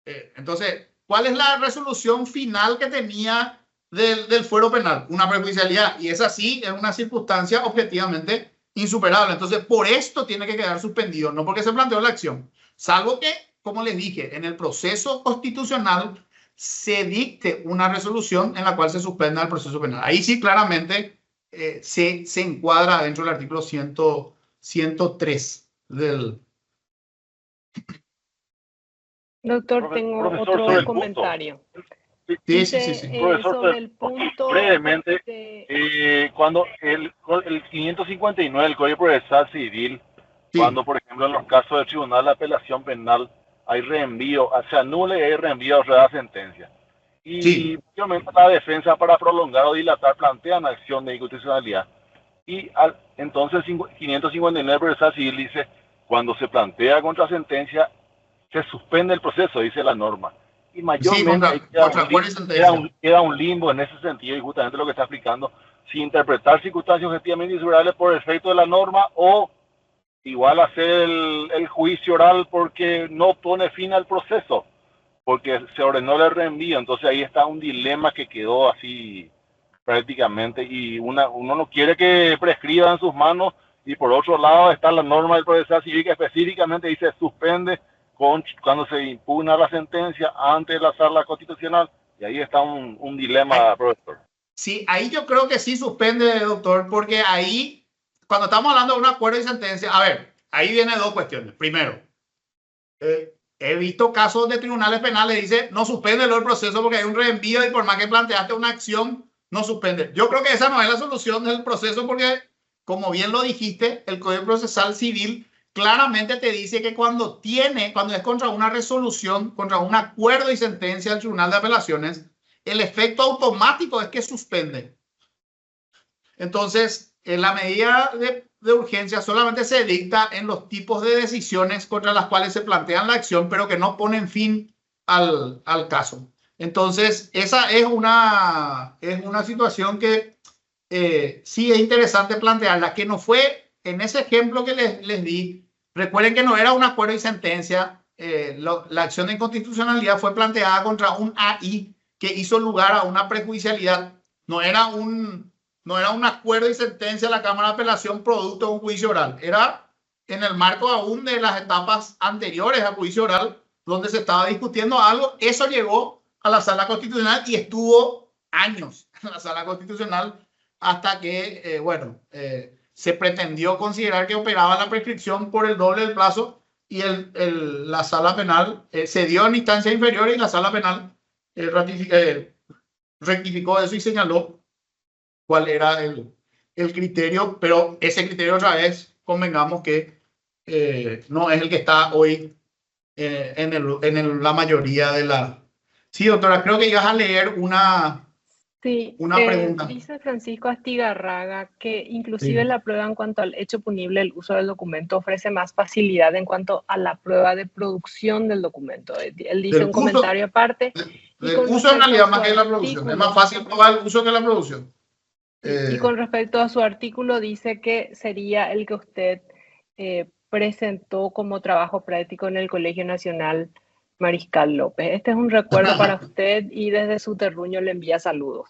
entonces, ¿cuál es la resolución final que tenía del fuero penal? Una prejudicialidad, y esa sí es una circunstancia objetivamente insuperable. Entonces, por esto tiene que quedar suspendido, no porque se planteó la acción. Salvo que, como les dije, en el proceso constitucional se dicte una resolución en la cual se suspenda el proceso penal. Ahí sí claramente se encuadra dentro del artículo 103 del... Doctor, tengo otro comentario. Sí. Profesor, sobre el punto brevemente, cuando el 559 del Código Procesal Civil, Sí. cuando, por ejemplo, en los casos del Tribunal de Apelación Penal hay reenvío, se anula y hay reenvío a la sentencia. Y Sí. obviamente la defensa para prolongar o dilatar plantean acción de inconstitucionalidad. Y entonces 559 del Procesal Civil dice, cuando se plantea contra sentencia, se suspende el proceso, dice la norma. Y mayormente queda un limbo en ese sentido, y justamente lo que está explicando, si interpretar circunstancias objetivamente insuperables por efecto de la norma o igual hacer el juicio oral porque no pone fin al proceso, porque se ordenó el reenvío. Entonces ahí está un dilema que quedó así prácticamente, y uno no quiere que prescriba en sus manos, y por otro lado está la norma del procesal civil que específicamente dice suspende cuando se impugna la sentencia antes de la sala constitucional, y ahí está un dilema, profesor. Sí, ahí yo creo que sí suspende, doctor, porque ahí, cuando estamos hablando de un acuerdo y sentencia, a ver, ahí vienen dos cuestiones. Primero, he visto casos de tribunales penales, dice, no suspende el proceso porque hay un reenvío y por más que planteaste una acción, no suspende. Yo creo que esa no es la solución del proceso porque, como bien lo dijiste, el Código Procesal Civil claramente te dice que cuando es contra una resolución, contra un acuerdo y sentencia del Tribunal de Apelaciones, el efecto automático es que suspende. Entonces, la medida de urgencia solamente se dicta en los tipos de decisiones contra las cuales se plantean la acción, pero que no ponen fin al caso. Entonces, esa es una situación que sí es interesante plantearla, que no fue en ese ejemplo que les di. Recuerden que no era un acuerdo y sentencia. La acción de inconstitucionalidad fue planteada contra un AI que hizo lugar a una prejudicialidad. No era un acuerdo y sentencia de la Cámara de Apelación producto de un juicio oral. Era en el marco aún de las etapas anteriores al juicio oral, donde se estaba discutiendo algo. Eso llegó a la Sala Constitucional y estuvo años en la Sala Constitucional hasta que, se pretendió considerar que operaba la prescripción por el doble del plazo y la Sala Penal se dio en instancias inferiores y la Sala Penal rectificó eso y señaló cuál era el criterio, pero ese criterio otra vez, convengamos que no es el que está hoy en la mayoría de la... Sí, doctora, creo que ibas a leer una pregunta. Dice Francisco Astigarraga que inclusive Sí. la prueba en cuanto al hecho punible, el uso del documento ofrece más facilidad en cuanto a la prueba de producción del documento. Él dice Del un uso- comentario aparte. El uso en realidad más que la producción. Es más fácil probar el uso que la producción. Y con respecto a su artículo, dice que sería el que usted presentó como trabajo práctico en el Colegio Nacional Mariscal López. Este es un recuerdo para usted y desde su terruño le envía saludos.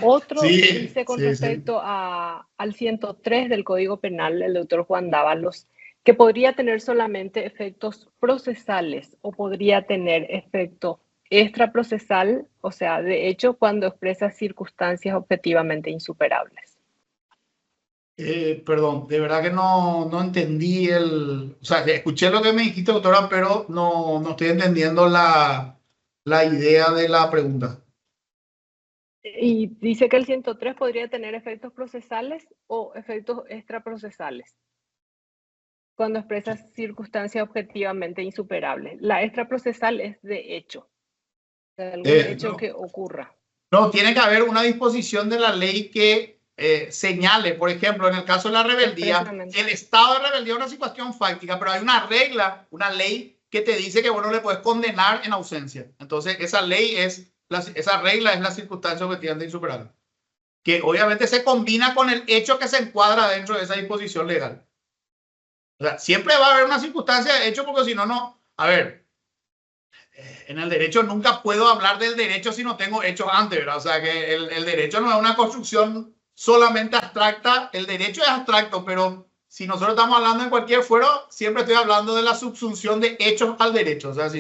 Otro Sí, dice con sí, respecto al 103 del Código Penal, el doctor Juan Dávalos, que podría tener solamente efectos procesales o podría tener efecto extraprocesal, o sea, de hecho, cuando expresa circunstancias objetivamente insuperables. Perdón, de verdad que no entendí o sea, escuché lo que me dijiste, doctora, pero no estoy entendiendo la idea de la pregunta. Y dice que el 103 podría tener efectos procesales o efectos extraprocesales cuando expresa circunstancias objetivamente insuperables. La extraprocesal es de hecho, de algún hecho que ocurra. No, tiene que haber una disposición de la ley que señale, por ejemplo, en el caso de la rebeldía, el estado de rebeldía es una situación fáctica, pero hay una regla, una ley que te dice que vos no le puedes condenar en ausencia. Entonces, esa regla es la circunstancia objetivamente insuperable, que obviamente se combina con el hecho que se encuadra dentro de esa disposición legal. O sea, siempre va a haber una circunstancia de hecho, porque si no, a ver, en el derecho nunca puedo hablar del derecho si no tengo hechos antes, ¿verdad? O sea, que el derecho no es una construcción solamente abstracta. El derecho es abstracto, pero si nosotros estamos hablando en cualquier fuero, siempre estoy hablando de la subsunción de hechos al derecho. O sea,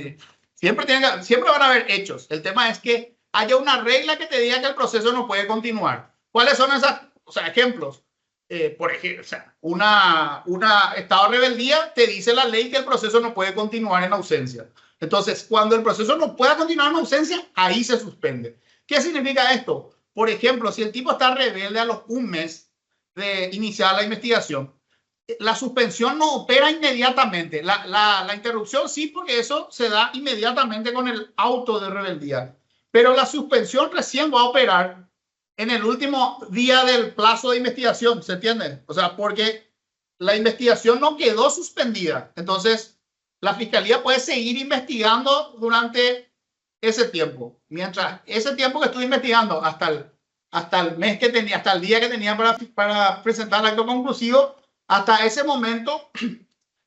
siempre van a haber hechos. El tema es que haya una regla que te diga que el proceso no puede continuar. ¿Cuáles son esas? O sea, ejemplos. Por ejemplo, o sea, una estado de rebeldía te dice la ley que el proceso no puede continuar en ausencia. Entonces, cuando el proceso no pueda continuar en ausencia, ahí se suspende. ¿Qué significa esto? Por ejemplo, si el tipo está rebelde a los un mes de iniciar la investigación, la suspensión no opera inmediatamente. La interrupción sí, porque eso se da inmediatamente con el auto de rebeldía. Pero la suspensión recién va a operar en el último día del plazo de investigación, ¿se entiende? O sea, porque la investigación no quedó suspendida. Entonces, la fiscalía puede seguir investigando durante ese tiempo. Mientras ese tiempo que estuve investigando hasta el mes que tenía, hasta el día que tenía para presentar el acto conclusivo, hasta ese momento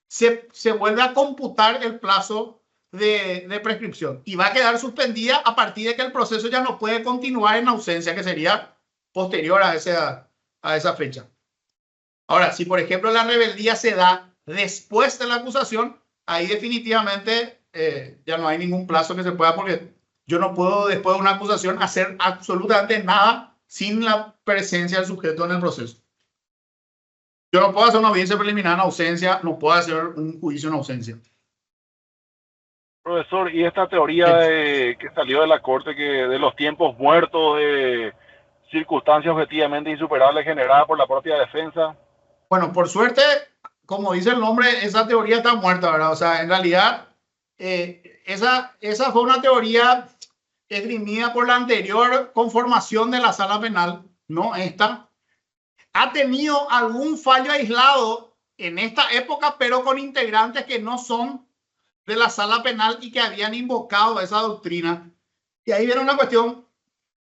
se vuelve a computar el plazo de prescripción y va a quedar suspendida a partir de que el proceso ya no puede continuar en ausencia, que sería posterior a esa fecha. Ahora, si por ejemplo la rebeldía se da después de la acusación, ahí definitivamente ya no hay ningún plazo que se pueda, porque yo no puedo después de una acusación hacer absolutamente nada sin la presencia del sujeto en el proceso. Yo no puedo hacer una audiencia preliminar en ausencia, no puedo hacer un juicio en ausencia. Profesor, y esta teoría que salió de la Corte, que de los tiempos muertos, de circunstancias objetivamente insuperables generadas por la propia defensa. Bueno, por suerte, como dice el nombre, esa teoría está muerta, ¿verdad? O sea, en realidad, esa fue una teoría esgrimida por la anterior conformación de la Sala Penal, no esta. Ha tenido algún fallo aislado en esta época, pero con integrantes que no son de la sala penal y que habían invocado esa doctrina. Y ahí viene una cuestión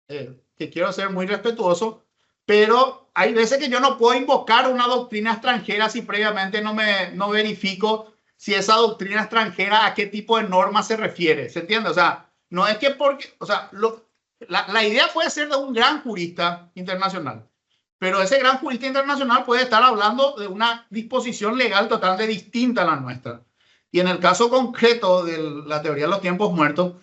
que quiero ser muy respetuoso, pero hay veces que yo no puedo invocar una doctrina extranjera si previamente no verifico si esa doctrina extranjera a qué tipo de norma se refiere. ¿Se entiende? O sea, no es que porque, o sea, la idea puede ser de un gran jurista internacional, pero ese gran jurista internacional puede estar hablando de una disposición legal totalmente distinta a la nuestra. Y en el caso concreto de la teoría de los tiempos muertos,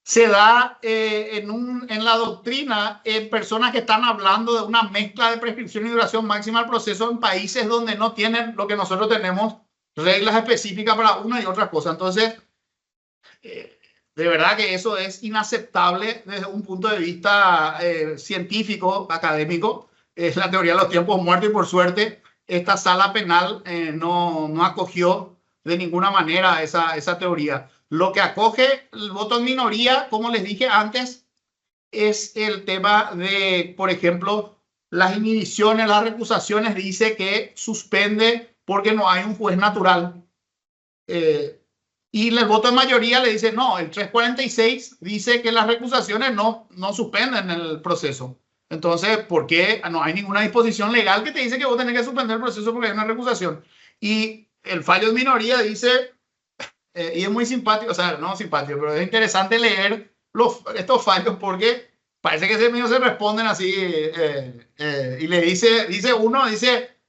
se da en la doctrina personas que están hablando de una mezcla de prescripción y duración máxima del proceso en países donde no tienen lo que nosotros tenemos, reglas específicas para una y otra cosa. Entonces, de verdad que eso es inaceptable desde un punto de vista científico, académico. Es la teoría de los tiempos muertos y por suerte esta sala penal no acogió de ninguna manera esa teoría. Lo que acoge el voto en minoría, como les dije antes, es el tema de, por ejemplo, las inhibiciones, las recusaciones, dice que suspende porque no hay un juez natural. Y el voto de mayoría le dice, no, el 346 dice que las recusaciones no suspenden el proceso. Entonces, ¿por qué no hay ninguna disposición legal que te dice que vos tenés que suspender el proceso porque hay una recusación? Y el fallo de minoría dice, y es muy simpático, o sea, no simpático, pero es interesante leer estos fallos porque parece que ese mío se responden así y le dice uno,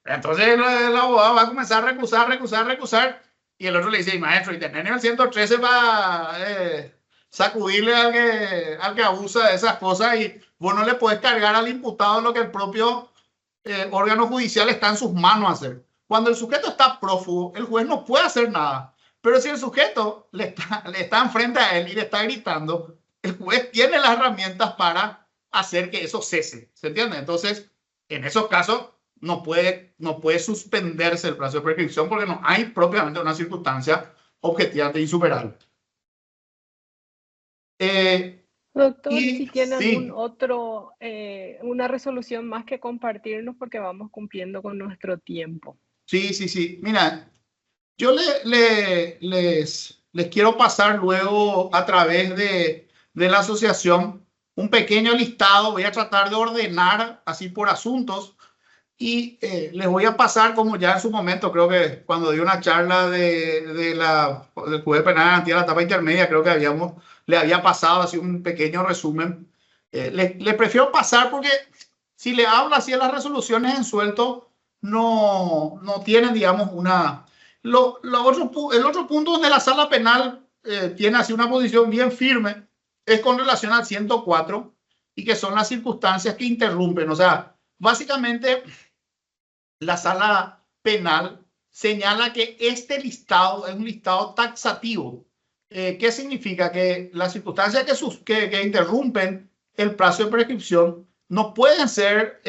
entonces el abogado va a comenzar a recusar y el otro le dice, maestro, y tener el 113 para sacudirle al que abusa de esas cosas y vos no le puedes cargar al imputado lo que el propio órgano judicial está en sus manos hacer. Cuando el sujeto está prófugo, el juez no puede hacer nada. Pero si el sujeto le está enfrente a él y le está gritando, el juez tiene las herramientas para hacer que eso cese. ¿Se entiende? Entonces, en esos casos, no puede suspenderse el plazo de prescripción porque no hay propiamente una circunstancia objetivamente insuperable. Doctor, si tiene algún otro, una resolución más que compartirnos porque vamos cumpliendo con nuestro tiempo. Sí. Mira, yo les quiero pasar luego a través de la asociación un pequeño listado. Voy a tratar de ordenar así por asuntos y les voy a pasar, como ya en su momento, creo que cuando di una charla del Juez Penal de Garantía de la etapa intermedia, creo que le había pasado así un pequeño resumen. Le prefiero pasar porque si le hablo así de las resoluciones en suelto, no tienen, digamos, una... el otro punto donde la sala penal tiene así una posición bien firme es con relación al 104 y que son las circunstancias que interrumpen. O sea, básicamente la sala penal señala que este listado es un listado taxativo. ¿Qué significa? Que las circunstancias que interrumpen el plazo de prescripción no pueden ser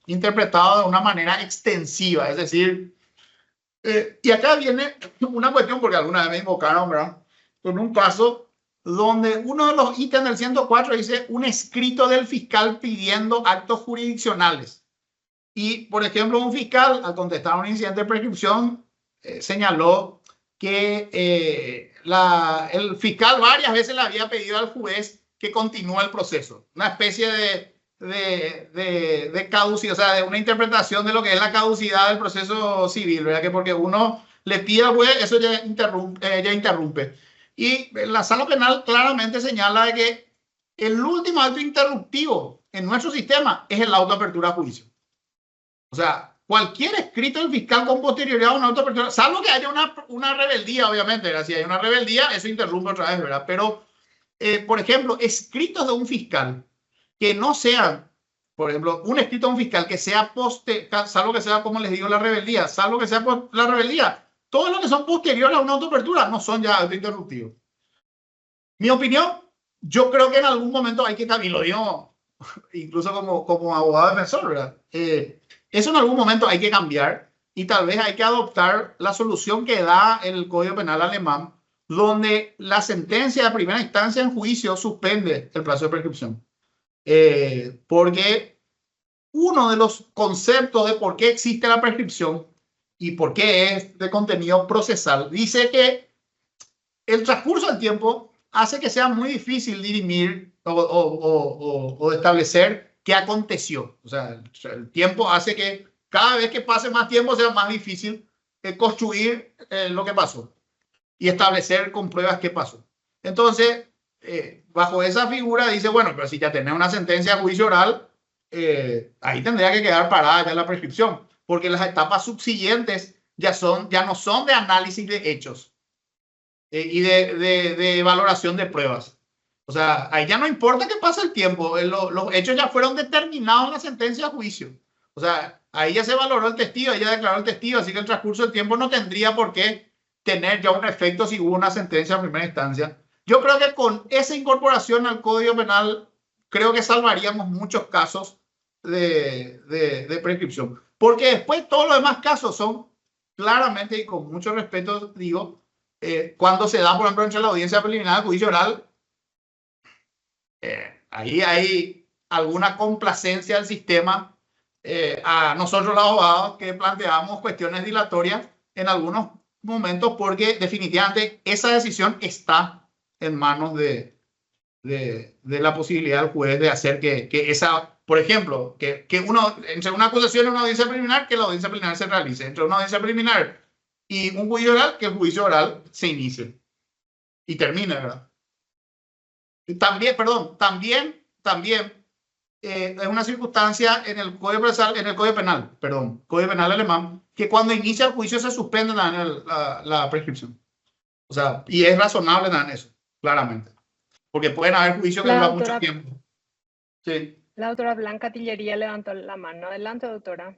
interpretado de una manera extensiva, es decir, y acá viene una cuestión, porque alguna vez me invocaron, ¿verdad? Con un caso donde uno de los ítems del 104 dice un escrito del fiscal pidiendo actos jurisdiccionales. Y, por ejemplo, un fiscal, al contestar un incidente de prescripción, señaló que el fiscal varias veces le había pedido al juez que continúe el proceso, una especie de caducidad, o sea, de una interpretación de lo que es la caducidad del proceso civil, ¿verdad? Que porque uno le pide al juez, eso ya interrumpe. Y la sala penal claramente señala de que el último acto interruptivo en nuestro sistema es el auto de apertura a juicio. O sea, cualquier escrito del fiscal con posterioridad a una auto de apertura, salvo que haya una rebeldía, obviamente, ¿verdad? Si hay una rebeldía, eso interrumpe otra vez, ¿verdad? Pero, por ejemplo, escritos de un fiscal que no sean, por ejemplo, un escrito de un fiscal que sea salvo que sea, como les digo, la rebeldía, salvo que sea la rebeldía, todo lo que son posteriores a una autoapertura no son ya autointerruptivos. Mi opinión, yo creo que en algún momento hay que cambiar, lo digo incluso como abogado defensor, ¿verdad? Eso en algún momento hay que cambiar y tal vez hay que adoptar la solución que da el Código Penal alemán, donde la sentencia de primera instancia en juicio suspende el plazo de prescripción. Porque uno de los conceptos de por qué existe la prescripción, y por qué es de contenido procesal. Dice que el transcurso del tiempo hace que sea muy difícil dirimir o establecer qué aconteció. O sea, el tiempo hace que cada vez que pase más tiempo sea más difícil construir lo que pasó y establecer con pruebas qué pasó. Entonces, bajo esa figura dice, bueno, pero si ya tenés una sentencia de juicio oral, ahí tendría que quedar parada ya la prescripción, porque las etapas subsiguientes ya no son de análisis de hechos y de valoración de pruebas. O sea, ahí ya no importa que pase el tiempo, los hechos ya fueron determinados en la sentencia de juicio. O sea, ahí ya se valoró el testigo, ahí ya declaró el testigo, así que el transcurso del tiempo no tendría por qué tener ya un efecto si hubo una sentencia en primera instancia. Yo creo que con esa incorporación al Código Penal, creo que salvaríamos muchos casos de prescripción. Porque después todos los demás casos son claramente, y con mucho respeto digo, cuando se da, por ejemplo, entre la audiencia preliminar del juicio oral, ahí hay alguna complacencia del sistema a nosotros los abogados que planteamos cuestiones dilatorias en algunos momentos porque definitivamente esa decisión está en manos de la posibilidad del juez de hacer que esa, por ejemplo, que entre una acusación y una audiencia preliminar, que la audiencia preliminar se realice, entre una audiencia preliminar y un juicio oral, que el juicio oral se inicie y termine, ¿verdad? También, perdón, también es una circunstancia en el Código Penal, perdón, Código Penal alemán, que cuando inicia el juicio se suspende la prescripción. O sea, y es razonable en eso, claramente. Porque pueden haber juicios que duran mucho tiempo. Sí. La doctora Blanca Tillería levantó la mano. Adelante, doctora.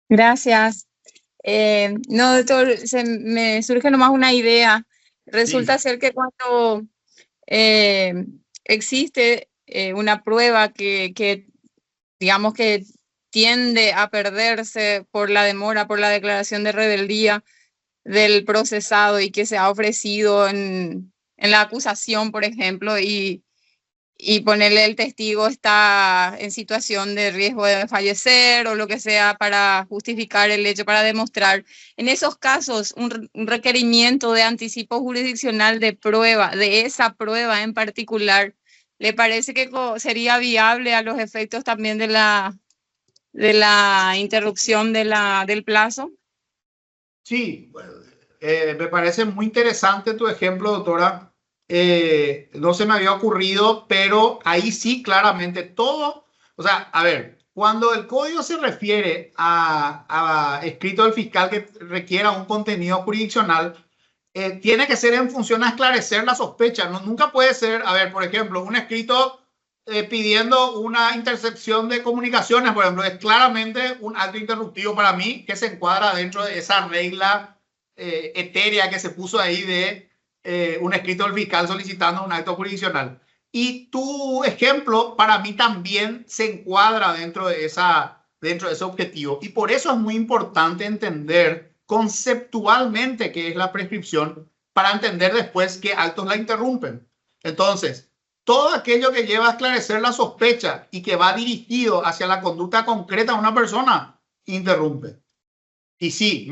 Gracias. No, doctor, me surge nomás una idea. Resulta ser que cuando existe una prueba que digamos que tiende a perderse por la demora, por la declaración de rebeldía del procesado y que se ha ofrecido en la acusación, por ejemplo, y ponerle el testigo está en situación de riesgo de fallecer o lo que sea para justificar el hecho, para demostrar. En esos casos, un requerimiento de anticipo jurisdiccional de prueba, de esa prueba en particular, ¿le parece que sería viable a los efectos también de la interrupción del plazo? Sí, me parece muy interesante tu ejemplo, doctora. No se me había ocurrido, pero ahí sí claramente todo, o sea, a ver, cuando el código se refiere a escrito del fiscal que requiera un contenido jurisdiccional, tiene que ser en función a esclarecer la sospecha. No, nunca puede ser, a ver, por ejemplo, un escrito pidiendo una intercepción de comunicaciones, por ejemplo, es claramente un acto interruptivo para mí que se encuadra dentro de esa regla etérea que se puso ahí de un escrito del fiscal solicitando un acto jurisdiccional. Y tu ejemplo para mí también se encuadra dentro de ese objetivo. Y por eso es muy importante entender conceptualmente qué es la prescripción para entender después qué actos la interrumpen. Entonces, todo aquello que lleva a esclarecer la sospecha y que va dirigido hacia la conducta concreta de una persona, interrumpe. Y sí,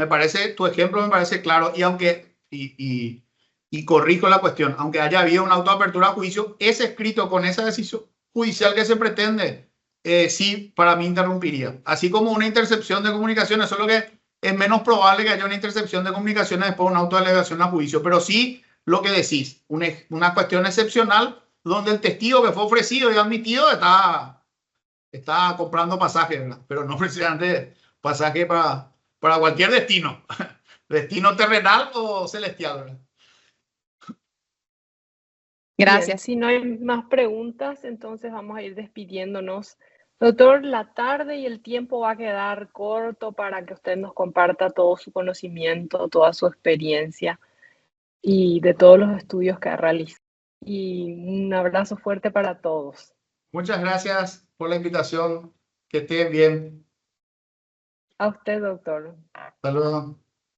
tu ejemplo me parece claro. Y aunque, y corrijo la cuestión, aunque haya habido una autoapertura a juicio, ese escrito con esa decisión judicial que se pretende, sí, para mí interrumpiría. Así como una intercepción de comunicaciones, solo que es menos probable que haya una intercepción de comunicaciones después de una autodelegación a juicio. Pero sí, lo que decís, una cuestión excepcional donde el testigo que fue ofrecido y admitido está comprando pasajes, ¿verdad? Pero no precisamente pasaje para cualquier destino, destino terrenal o celestial, ¿verdad? Gracias. Bien, si no hay más preguntas, entonces vamos a ir despidiéndonos. Doctor, la tarde y el tiempo va a quedar corto para que usted nos comparta todo su conocimiento, toda su experiencia y de todos los estudios que ha realizado. Y un abrazo fuerte para todos. Muchas gracias por la invitación. Que estén bien. A usted, doctor. Hasta luego.